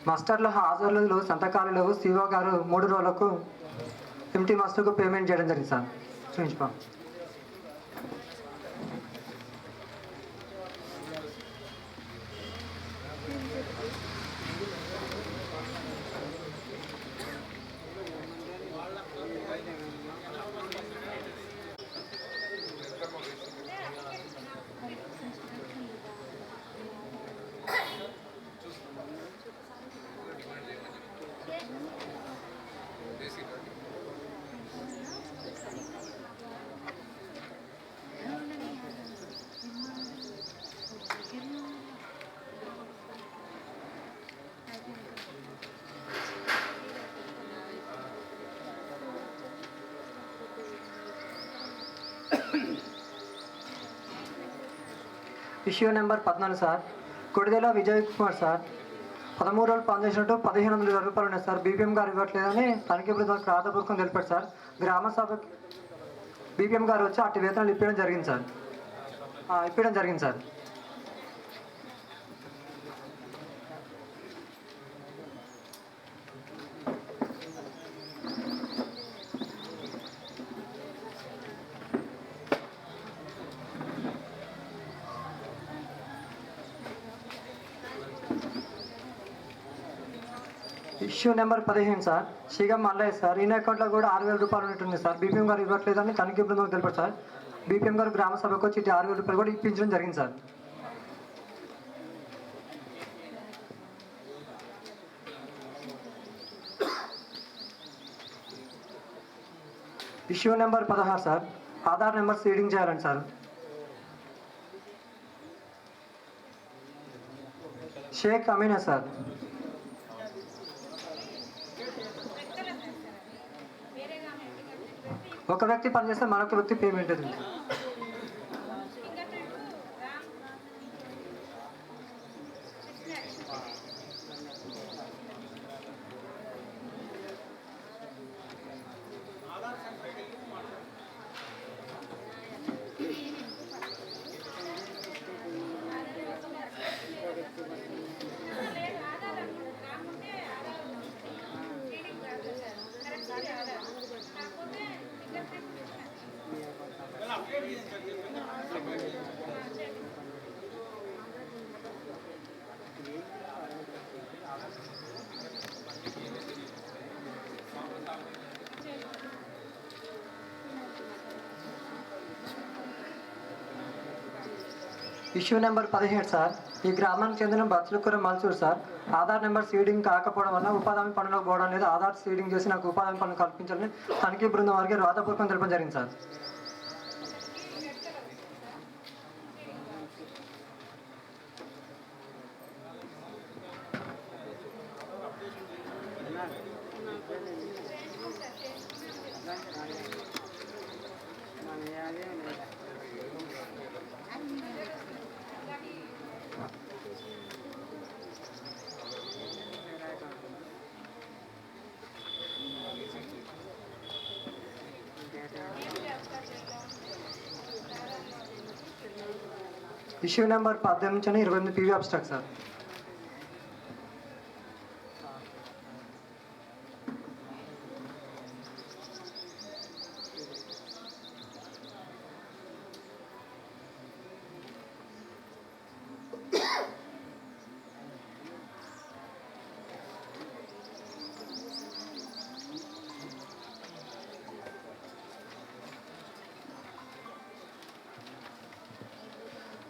మాస్టర్ల హాజరులు లేవు, సంతకాలు లేవు. సిఓ గారు 3 రోజులకు ఎంటీ మాస్టర్కు పేమెంట్ చేయడం జరిగింది సార్. చూపించుకో. Issue number 14 sir. Kodidela Vijay Kumar sir. 13 రోజులు పనిచేసినట్టు 1520 రూపాయలు ఉన్నాయి సార్. బీపీఎం గారు ఇవ్వట్లేదని తనిఖీ బృందానికి రాతపూర్వకం తెలిపారు సార్. గ్రామ సభ బీపీఎం గారు వచ్చి అటు వేతనాలు ఇప్పడం జరిగింది సార్. ఇప్పించడం జరిగింది sir. Issue number 15 sir, Shigam Mallaiah sir. ఈయన అకౌంట్లో కూడా 6,000 రూపాయలు ఉన్నట్టుంది సార్. బీపీఎం గారు ఇవ్వట్లేదని తనిఖీ బృందం తెలిపారు సార్. బీపీఎం గారు గ్రామ సభకు వచ్చి 6,000 రూపాయలు కూడా ఇప్పించడం జరిగింది sir. Issue number 16 sir, Aadhaar number seeding చేయాలండి సార్. షేక్ అమీనా సార్. ఒక వ్యక్తి పనిచేస్తే మరొక వ్యక్తి పేమెంట్ ఉంది. ఇష్యూ నెంబర్ 17 సార్, ఈ గ్రామానికి చెందిన Batsulakura Malsur sir. Aadhaar number seeding కాకపోవడం వల్ల ఉపాధి హామీ పనులకు పోవడం లేదు. ఆధార్ సీడింగ్ చేసి నాకు ఉపాధి హామీ పనులు కల్పించాలని తనిఖీ బృందం వారికి రాతపూర్వకం తెలపడం జరిగింది సార్. ఇష్యూ నెంబర్ 18 నుంచి 28 PV abstract sir.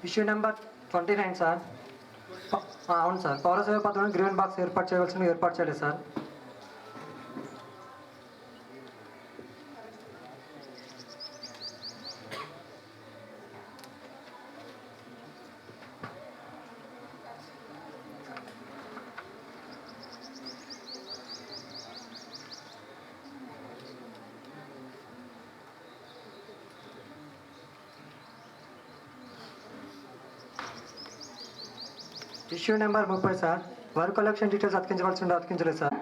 Issue number 29 sir. అవును సార్, పౌర సేవ పథకంలో గ్రీవెన్ బాక్స్ ఏర్పాటు చేయలేదు sir. Issue number 30 sir, work collection details అతికించవలసి ఉండే అతికించలేదు సార్.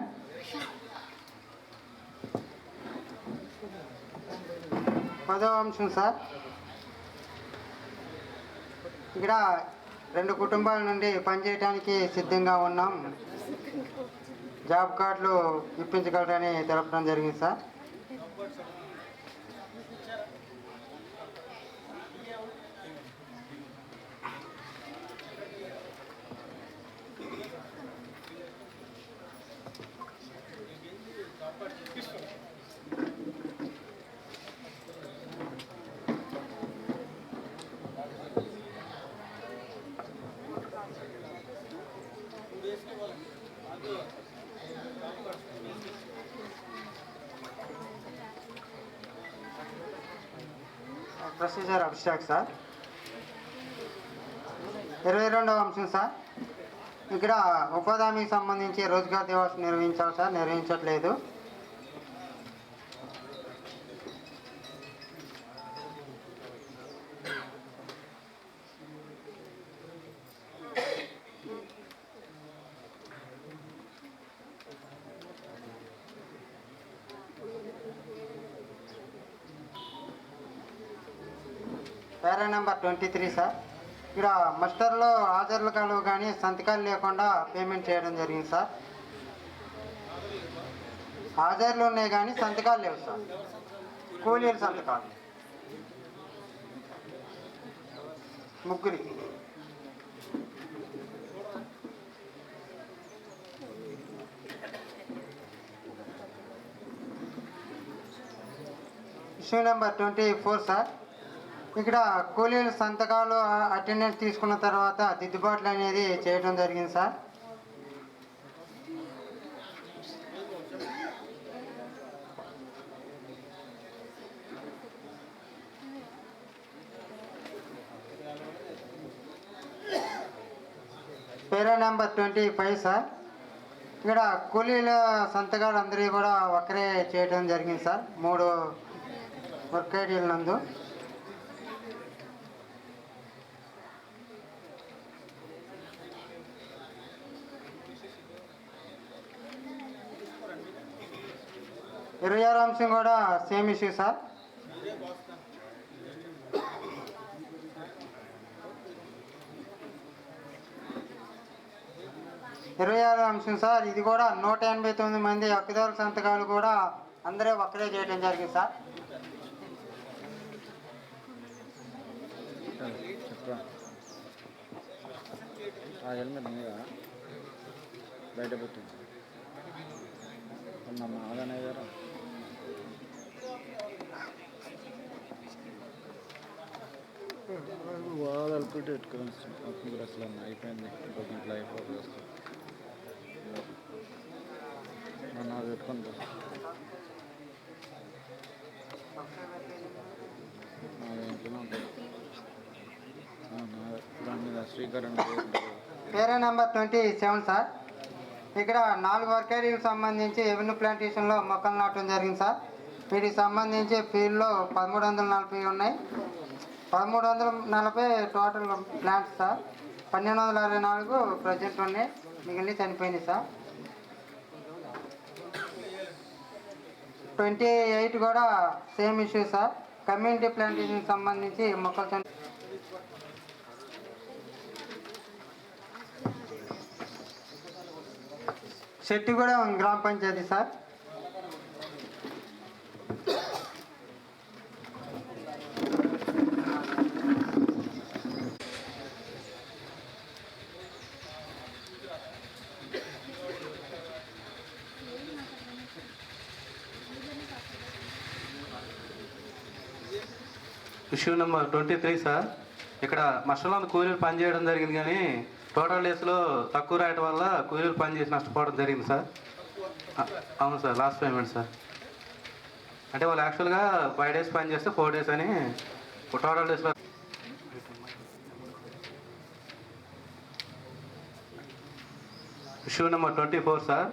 పదవ అంశం సార్, ఇక్కడ 2 కుటుంబాల నుండి పనిచేయడానికి సిద్ధంగా ఉన్నాం, జాబ్ కార్డులు ఇప్పించగలరని తెలపడం జరిగింది సార్. Procedure abstract sir. 22వ అంశం సార్, ఇక్కడ ఉపాధి హామీకి సంబంధించి రోజ్గార్ దివాస్ నిర్వహించాలి సార్, నిర్వహించట్లేదు. Para number 23 sir. ఇక్కడ మస్టర్లో హాజరులు కలవు కానీ సంతకాలు లేకుండా పేమెంట్ చేయడం జరిగింది సార్. హాజరులు ఉన్నాయి కానీ సంతకాలు లేవు సార్. కూలీల సంతకాలు ముగ్గురికి. Issue number 24 sir. ఇక్కడ కూలీల సంతకాలు అటెండెన్స్ తీసుకున్న తర్వాత దిద్దుబాట్లు అనేది చేయడం జరిగింది సార్. Para number 25 sir. ఇక్కడ కూలీల సంతకాలు అందరికీ కూడా ఒక్కరే చేయడం జరిగింది సార్ 3 వర్క్ ఐడీల నందు. ఇరవై 26వ అంశం కూడా సేమ్ ఇష్యూ సార్. ఇరవై 26వ అంశం సార్. ఇది కూడా 189 మంది హక్కుదారుల సంతకాలు కూడా అందరూ ఒక్కరే చేయడం జరిగింది సార్. చెప్పరా ఆ హెల్మెట్ మీద బయట పెట్టింది మా ఆదానే గారు. వాదాలు పెట్టి పెట్టుకొని అప్పుడు అసలు అయిపోయింది. ఇంకొక ఇంట్లో అయిపోతుంది అసలు నాకు పెట్టుకొని ఇంట్లో ఉంటుంది దాని మీద శ్రీకరణ. పేరా నెంబర్ 27 సార్. ఇక్కడ 4 వర్క్ ఐడీలకు సంబంధించి రెవెన్యూ ప్లాంటేషన్లో మొక్కలు నాటడం జరిగింది సార్. వీటికి సంబంధించి ఫీల్డ్లో 1340 ఉన్నాయి. 1340 టోటల్ ప్లాంట్స్ సార్. 1264 ప్రజెంట్ ఉన్నాయి, మిగిలిన చనిపోయినాయి సార్. 28 కూడా same issue sir. Community plantation సంబంధించి మొక్కలు శెట్టిగూడెం గ్రామ పంచాయతీ సార్. Issue number 23 sir. ఇక్కడ మస్టర్లో కూలీలు పనిచేయడం జరిగింది కానీ టోటల్ డేస్లో తక్కువ రాయటం వల్ల కూలీలు పని చేసి నష్టపోవడం జరిగింది సార్. అవును సార్, లాస్ట్ పేమెంట్ సార్. అంటే వాళ్ళు యాక్చువల్గా 5 days పని చేస్తే 4 days అని టోటల్ డేస్లో. Issue number 24 sir.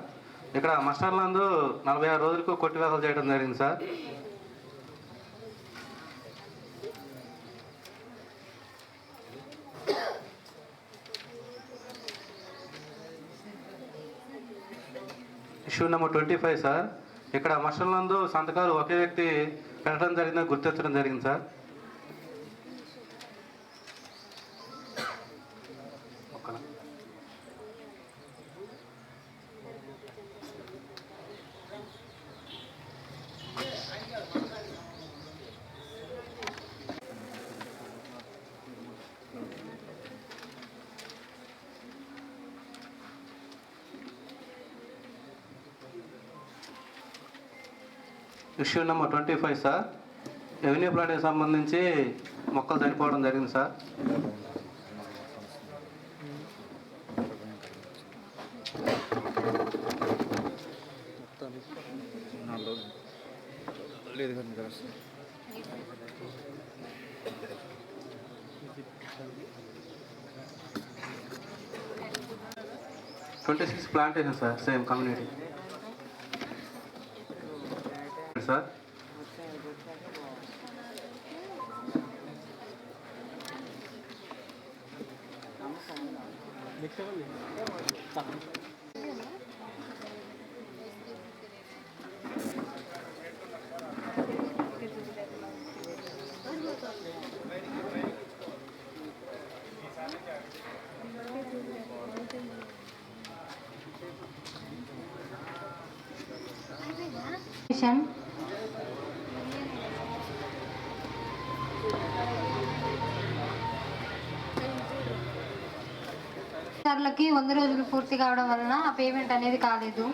ఇక్కడ మస్టర్లందు 46 రోజులకు కొట్టివేతలు చేయడం జరిగింది సార్. Issue number 25 sir. ఇక్కడ మస్టర్లందు సంతకాలు ఒకే వ్యక్తి పెట్టడం జరిగిందని గుర్తించడం జరిగింది sir. Issue number 25 sir. Revenue ప్లాంట్కి సంబంధించి మొక్కలు చనిపోవడం జరిగింది సార్. లేదు కదా 26 plantation sir, same community sir. Education. సార్లకి 100 రోజులు పూర్తి కావడం వలన ఆ పేమెంట్ అనేది కాలేదు.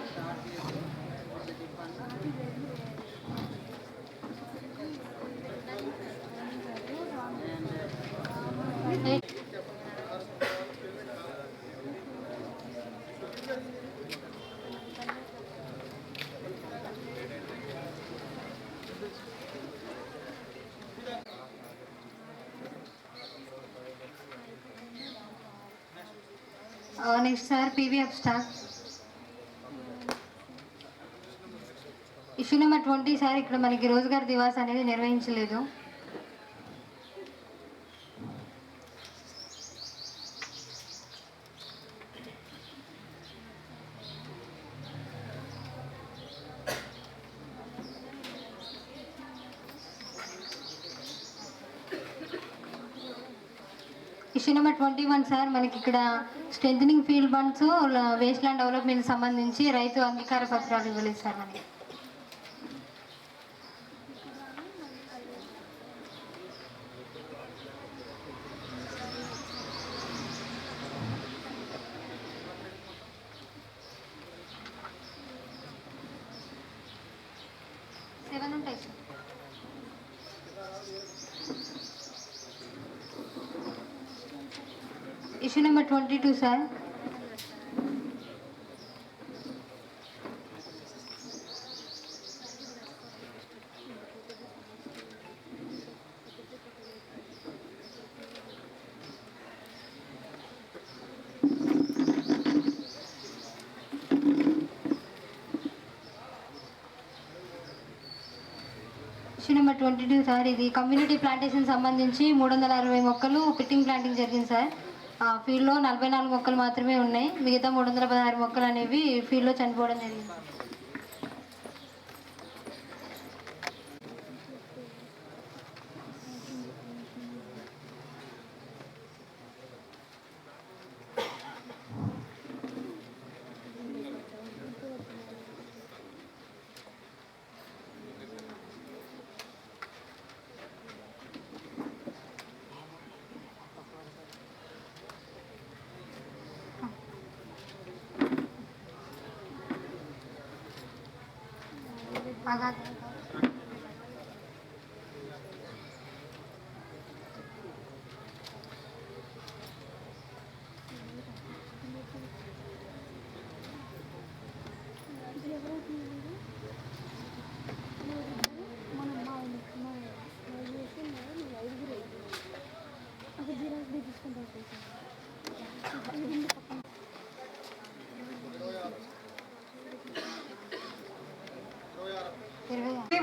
Next sir PVF stock issue number 20 sir. ఇక్కడ మనకి రోజ్గార్ దివాస్ అనేది నిర్వహించలేదు. Issue number 21 sir. మనకి ఇక్కడ strengthening field bunds waste land development సంబంధించి రైతు అంగీకార పత్రాలు ఇవ్వలేదు సార్ మనకి. ఉంటాయి sir. Issue number 22 sir. Issue number 22 sir. ఇది కమ్యూనిటీ ప్లాంటేషన్ సంబంధించి 360 మొక్కలు పిట్టింగ్ ప్లాంటింగ్ జరిగింది సార్. ఫీల్డ్లో 44 మొక్కలు మాత్రమే ఉన్నాయి. మిగతా 316 మొక్కలు అనేవి ఫీల్డ్లో చనిపోవడం జరిగింది.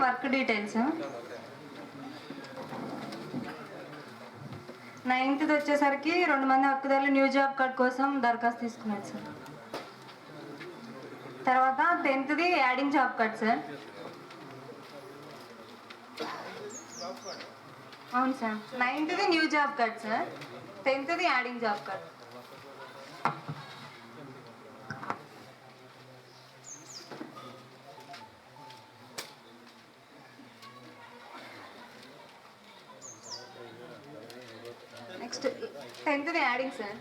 వర్క్ డీటెయిల్స్ 9th వచ్చేసరికి 2 మంది హక్కుదారులు న్యూ జాబ్ కార్డ్ కోసం దరఖాస్తు తీసుకున్నారు సార్. తర్వాత 10th adding job card sir. అవును sir. 9th new job card sir. 10th adding job card. Next 10th adding sir.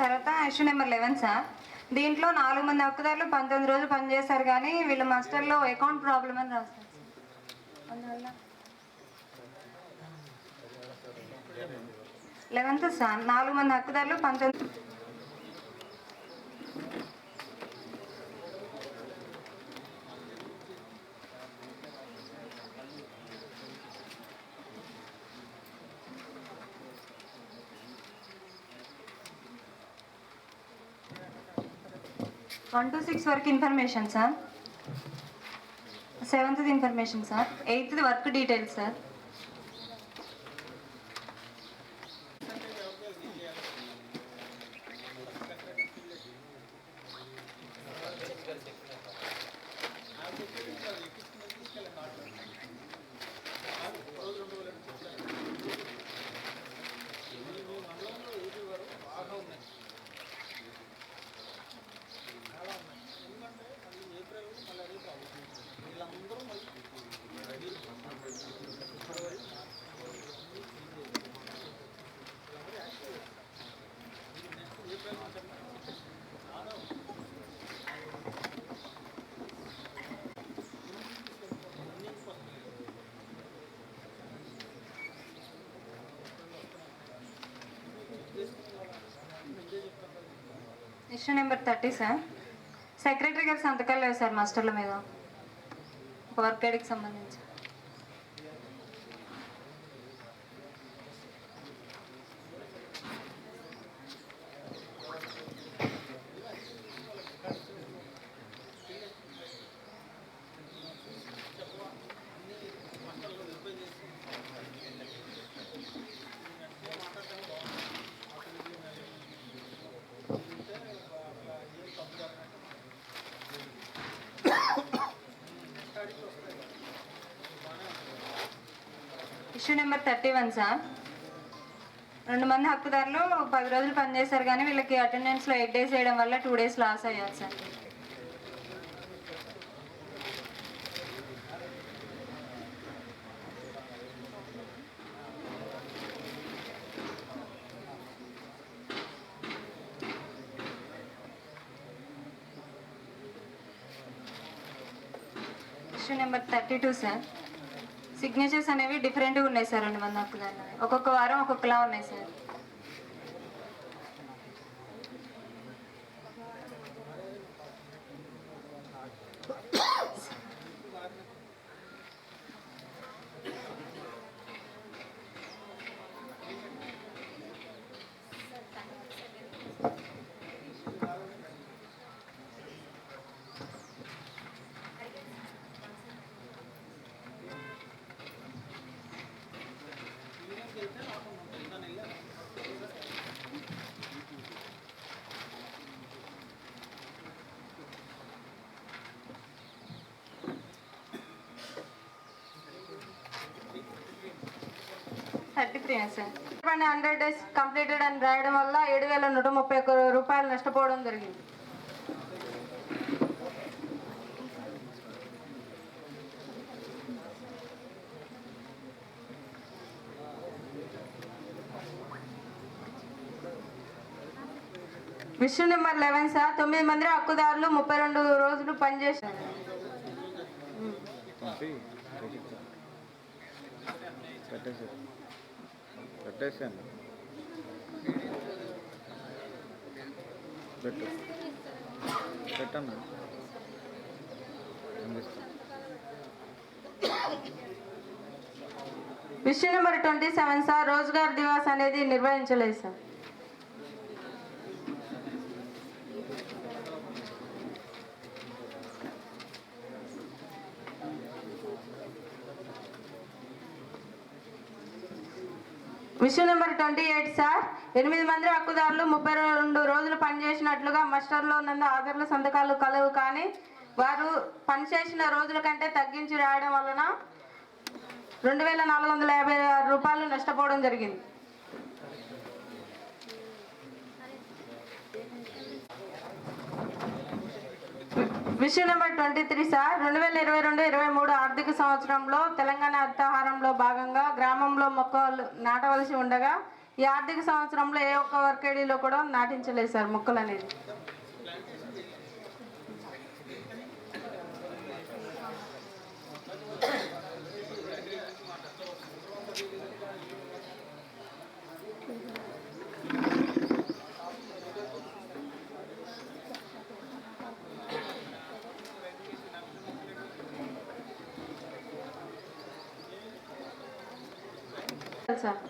తర్వాత ఇష్యూ నెంబర్ 11 సార్. దీంట్లో 4 మంది హక్కుదారులు 19 రోజులు పనిచేస్తారు కానీ వీళ్ళ మాస్టర్లో అకౌంట్ ప్రాబ్లం అని రాస్తారు. అందువల్ల 11th సార్. 4 మంది హక్కుదారులు 19 1 to 6 వరకు information sir. 7th information sir. 8th work details sir. Issue number 30 sir. Secretary గారు సంతకాలు లేవు సార్ మాస్టర్ల మీద వర్క్ ఐడికి సంబంధించి. Issue number 31 sir. 2 మంది హక్కుదారులు 10 రోజులు పనిచేశారు కానీ వీళ్ళకి అటెండెన్స్లో 8 డేస్ వేయడం వల్ల 2 డేస్ లాస్ అయ్యారు sir. Issue number 32 sir. Signatures అనేవి డిఫరెంట్గా ఉన్నాయి సార్. 2 మంది హక్కుదారులు ఒక్కొక్క వారం ఒక్కొక్కలా ఉన్నాయి సార్. సార్ 100 డేస్ కంప్లీటెడ్ అని రాయడం వల్ల 7,131 రూపాయలు నష్టపోవడం జరిగింది. Issue number 11 sir. 9 మంది హక్కుదారులు 32 రోజులు పనిచేశారు. పెట్టేసాను పెట్టండి issue number 27 sir. Rozgar Diwas అనేది నిర్వహించలేదు సార్. Issue number 28 sir. 8 మంది హక్కుదారులు 32 రోజులు పనిచేసినట్లుగా మాస్టర్లో ఉన్న ఆధార్ల సంతకాలు కలవు కానీ వారు పనిచేసిన రోజుల కంటే తగ్గించి రాయడం వలన 2,456 రూపాయలు నష్టపోవడం జరిగింది. Issue number 23 sir. 2022-23 ఆర్థిక సంవత్సరంలో తెలంగాణ హరితహారంలో భాగంగా గ్రామంలో మొక్కలు నాటవలసి ఉండగా ఈ ఆర్థిక సంవత్సరంలో ఏ ఒక్క వర్కేడీలో కూడా నాటించలేదు సార్ మొక్కలు అనేది. Sir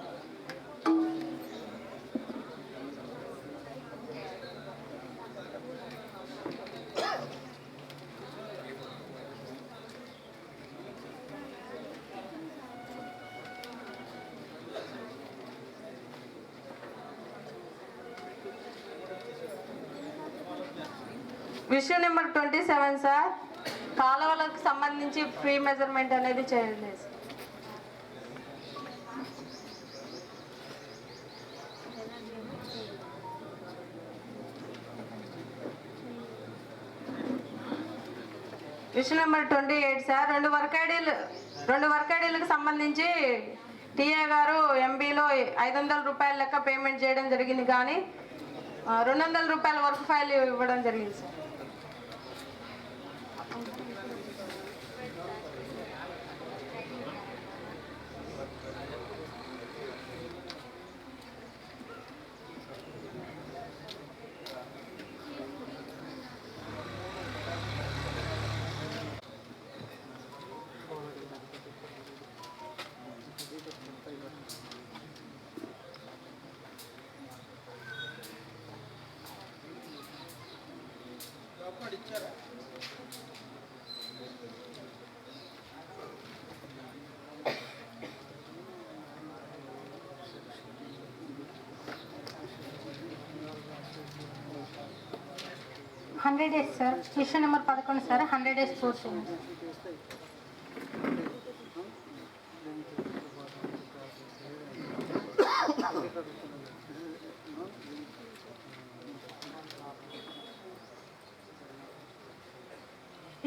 issue number 27 sir. కాలువలకు సంబంధించి ఫ్రీ మెజర్మెంట్ అనేది చేయలేదు. Issue number 28 sir. 2 వర్క్ ఐడీలకు సంబంధించి టీఏ గారు ఎంబీలో 500 రూపాయల లెక్క పేమెంట్ చేయడం జరిగింది కానీ 200 రూపాయల వర్క్ ఫైల్ ఇవ్వడం జరిగింది sir. 100 days sir. Issue number 11 sir. 100 days పూర్తయింది.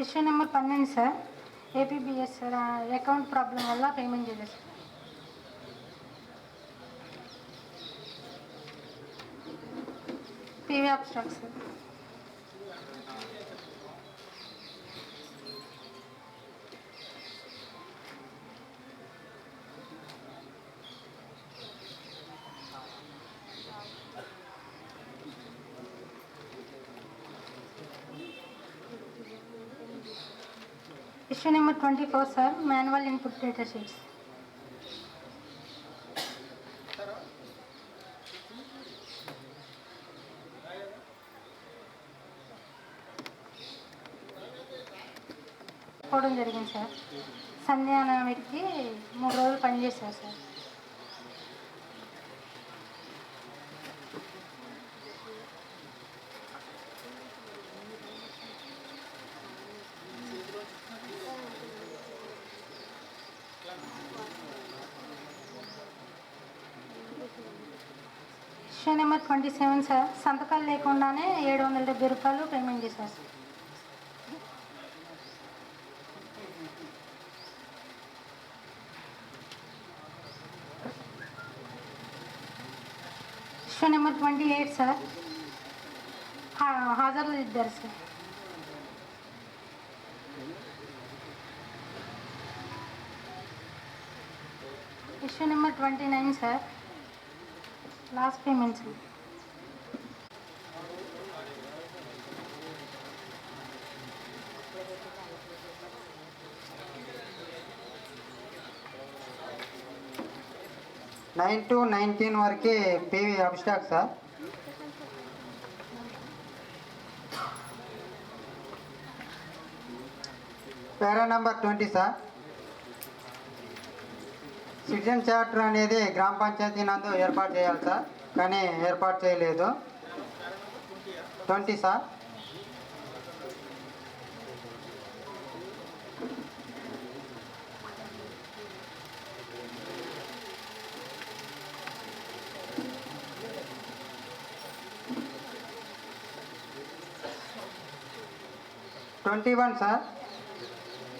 Issue number 12 sir. APBS sir. Account problem వల్ల పేమెంట్ చేయలేదు sir. PV abstract sir. Issue number 24 sir. Manual input data sheets. పోవడం జరిగింది సార్. సంధ్య అనే వ్యక్తి 3 రోజులు పనిచేశారు సార్. Issue number 27 sir. సంతకాలు లేకుండానే 770 రూపాయలు పేమెంట్ చేశారు సార్. Issue number 28 sir. హాజరు ఇద్దరు sir. Issue number 29 sir. Last payment sir. Nine to 19 వరకే PV abstract sir. Para number 20 sir. Citizen charter అనేది గ్రామ పంచాయతీ నందు ఏర్పాటు చేయాలి సార్, కానీ ఏర్పాటు చేయలేదు. 20 సార్. Twenty 21 sir.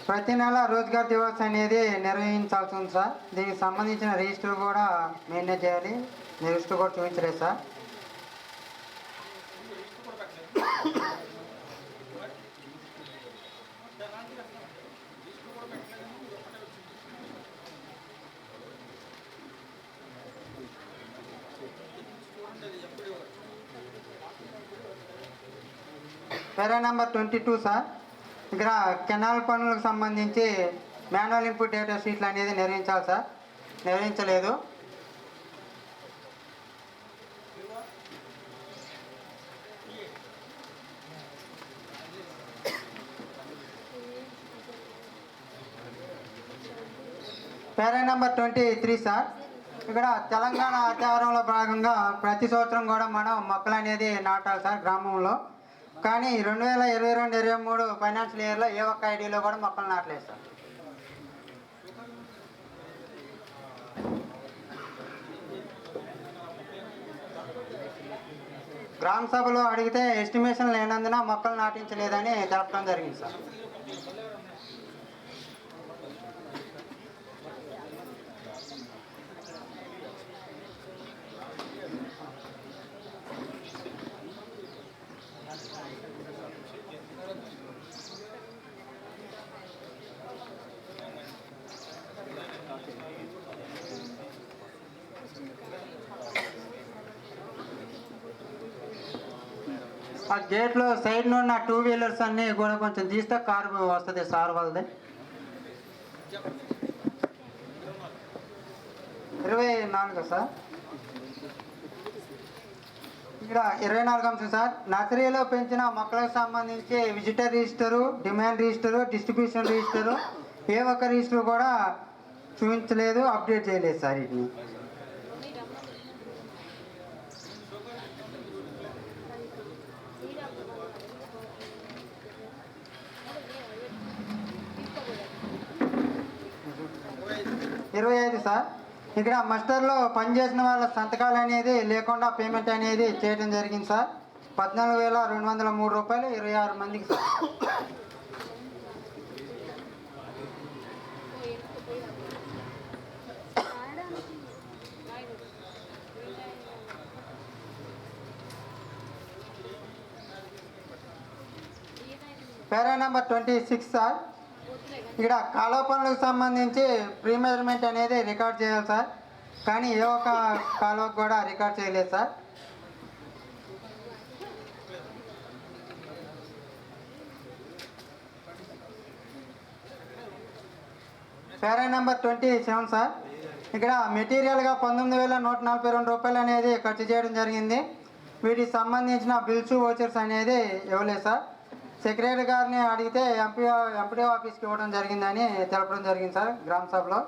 ప్రతి నెల రోజ్గార్ దివస్ అనేది నిర్వహించాల్సి ఉంది సార్. దీనికి సంబంధించిన రిజిస్టర్ కూడా మెయింటైన్ చేయాలి. రిజిస్టర్ కూడా చూపించలేదు సార్. Para number 22 sir. ఇక్కడ కెనాల్ పనులకు సంబంధించి మాన్యువల్ ఇన్పుట్ డేటా షీట్లు అనేది నిర్వహించాలి సార్, నిర్వహించలేదు. Para number 23 sir. ఇక్కడ తెలంగాణ ఆచారంలో భాగంగా ప్రతి సంవత్సరం కూడా మనం మొక్కలు అనేది నాటాలి సార్ గ్రామంలో. కానీ 2022-23 ఫైనాన్షియల్ ఇయర్లో ఏ ఒక్క ఐడిలో కూడా మొక్కలు నాటలేదు సార్. గ్రామ సభలో అడిగితే ఎస్టిమేషన్ లేనందున మొక్కలు నాటించలేదని తెలపడం జరిగింది సార్. ఆ గేట్లో సైడ్లో ఉన్న 2 వీలర్స్ అన్నీ కూడా కొంచెం తీస్తే కారు వస్తుంది సార్ వాళ్ళది. 24 సార్. ఇక్కడ 24 అంశం సార్. నర్సరీలో పెంచిన మొక్కలకు సంబంధించి visitor register, demand register, distribution register ఏ ఒక్క రిజిస్టర్ కూడా చూపించలేదు, అప్డేట్ చేయలేదు సార్. వీటిని 25 సార్. ఇక్కడ మస్టర్లో పనిచేసిన వాళ్ళ సంతకాలు అనేది లేకుండా పేమెంట్ అనేది చేయడం జరిగింది సార్. 14,203 రూపాయలు 26 మందికి సార్. Para number 26 sir. ఇక్కడ కాలువ పనులకు సంబంధించి ప్రీ మెజర్మెంట్ అనేది రికార్డ్ చేయాలి సార్. కానీ ఏ ఒక్క కాలువకు కూడా రికార్డ్ చేయలేదు సార్. Para number 27 sir. ఇక్కడ మెటీరియల్గా 19,142 రూపాయలు అనేది ఖర్చు చేయడం జరిగింది. వీటికి సంబంధించిన బిల్స్ వోచర్స్ అనేది ఇవ్వలేదు సార్. సెక్రటరీ గారిని అడిగితే ఎంపీడీ ఆఫీస్కి ఇవ్వడం జరిగిందని తెలపడం జరిగింది సార్ గ్రామ సభలో.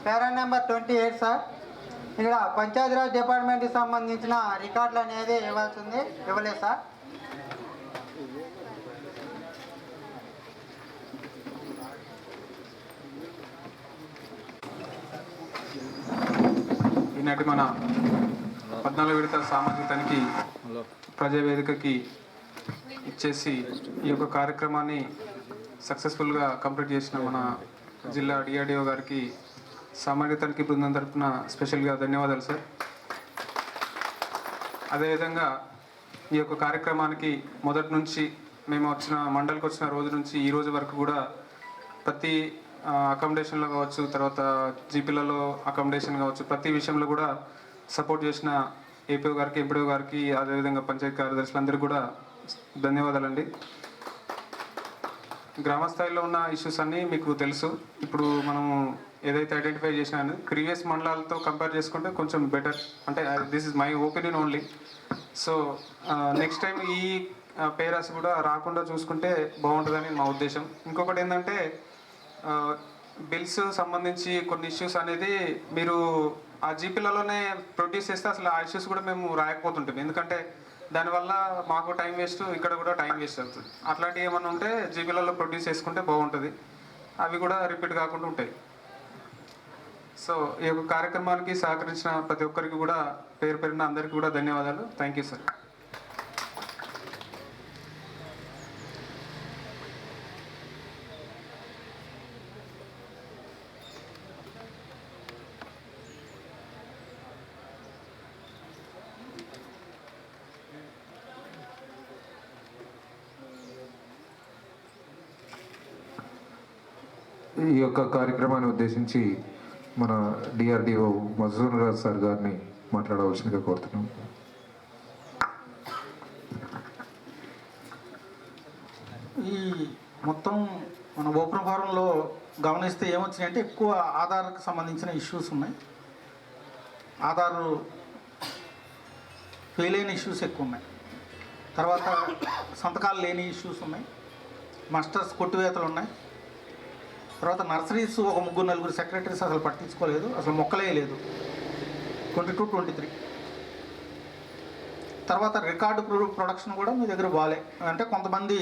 Para number 28 sir. ఇక్కడ పంచాయతీరాజ్ డిపార్ట్మెంట్కి సంబంధించిన రికార్డులు అనేది ఇవ్వాల్సింది, ఇవ్వలేదు సార్. ఈనాటి మన 14వ విడత సామాజిక తనిఖీ ప్రజావేదికకి ఇచ్చేసి ఈ యొక్క కార్యక్రమాన్ని సక్సెస్ఫుల్గా కంప్లీట్ చేసిన మన జిల్లా డిఆర్డిఓ గారికి సామాజిక తనిఖీ బృందం తరఫున స్పెషల్గా ధన్యవాదాలు సార్. అదేవిధంగా ఈ యొక్క కార్యక్రమానికి మొదటి నుంచి మేము మండలికి వచ్చిన రోజు నుంచి ఈ రోజు వరకు కూడా ప్రతి అకామిడేషన్లో కావచ్చు, తర్వాత జీపీలలో అకామిడేషన్ కావచ్చు, ప్రతి విషయంలో కూడా సపోర్ట్ చేసిన ఏపీఓ గారికి, ఎంపీడీఓ గారికి, అదేవిధంగా పంచాయతీ కార్యదర్శులందరికీ కూడా ధన్యవాదాలండి. గ్రామ స్థాయిలో ఉన్న ఇష్యూస్ అన్నీ మీకు తెలుసు. ఇప్పుడు మనం ఏదైతే ఐడెంటిఫై చేసినాను ప్రీవియస్ మండలాలతో కంపేర్ చేసుకుంటే కొంచెం బెటర్, అంటే this is my opinion only. So next time ఈ పేరాస్ కూడా రాకుండా చూసుకుంటే బాగుంటుందని మా ఉద్దేశం. ఇంకొకటి ఏంటంటే బిల్స్ సంబంధించి కొన్ని ఇష్యూస్ అనేది మీరు ఆ జీపీలలోనే ప్రొడ్యూస్ చేస్తే అసలు ఆ ఇష్యూస్ కూడా మేము రాయకపోతుంటాం. ఎందుకంటే దానివల్ల మాకు టైం వేస్ట్, ఇక్కడ కూడా టైం వేస్ట్ అవుతుంది. అట్లాంటివి ఏమైనా ఉంటే జీపీలలో ప్రొడ్యూస్ చేసుకుంటే బాగుంటుంది, అవి కూడా రిపీట్ కాకుండా ఉంటాయి. సో ఈ యొక్క కార్యక్రమానికి సహకరించిన ప్రతి ఒక్కరికి కూడా పేరు పేరున అందరికీ కూడా ధన్యవాదాలు. Thank you sir. ఈ యొక్క కార్యక్రమాన్ని ఉద్దేశించి మన డిఆర్డిఓ మజూర్ రాజ్ సార్ గారిని మాట్లాడవలసిందిగా కోరుతున్నాం. ఈ మొత్తం మన ఓపెన్ ఫారంలో గమనిస్తే ఏమొచ్చినాయంటే ఎక్కువ ఆధార్కి సంబంధించిన ఇష్యూస్ ఉన్నాయి. ఆధార్ ఫెయిల్ అయిన ఇష్యూస్ ఎక్కువ ఉన్నాయి. తర్వాత సంతకాలు లేని ఇష్యూస్ ఉన్నాయి. మాస్టర్స్ కొట్టువేతలు ఉన్నాయి. తర్వాత నర్సరీస్ ఒక 3-4 సెక్రటరీస్ అసలు పట్టించుకోలేదు, అసలు మొక్కలే లేదు 22-23. తర్వాత రికార్డు ప్రొడక్షన్ కూడా మీ దగ్గర బాలే, అంటే కొంతమంది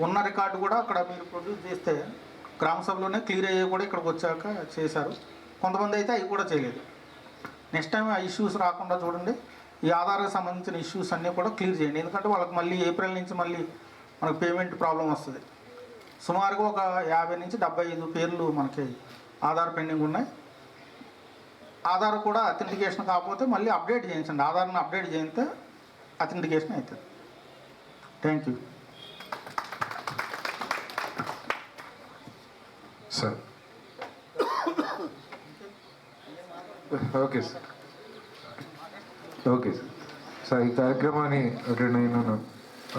ఉన్న రికార్డు కూడా అక్కడ మీరు ప్రొడ్యూస్ చేస్తే గ్రామ సభలోనే క్లియర్ అయ్యే కూడా ఇక్కడికి వచ్చాక చేశారు. కొంతమంది అయితే అవి కూడా చేయలేదు. నెక్స్ట్ టైం ఆ ఇష్యూస్ రాకుండా చూడండి. ఈ ఆధార్కి సంబంధించిన ఇష్యూస్ అన్నీ కూడా క్లియర్ చేయండి. ఎందుకంటే వాళ్ళకి మళ్ళీ ఏప్రిల్ నుంచి మళ్ళీ మనకు పేమెంట్ ప్రాబ్లం వస్తుంది. సుమారుగా ఒక 50 నుంచి 75 పేర్లు మనకి ఆధార్ పెండింగ్ ఉన్నాయి. ఆధార్ కూడా అథెంటికేషన్ కాకపోతే మళ్ళీ అప్డేట్ చేయించండి. ఆధార్ని అప్డేట్ చేయితే అథెంటికేషన్ అవుతుంది. Thank you sir. Okay sir. Okay sir. Sir ఈ కార్యక్రమాన్ని అటెండ్ అయిన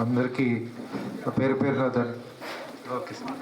అందరికీ పేరు పేరున ఓకే సార్.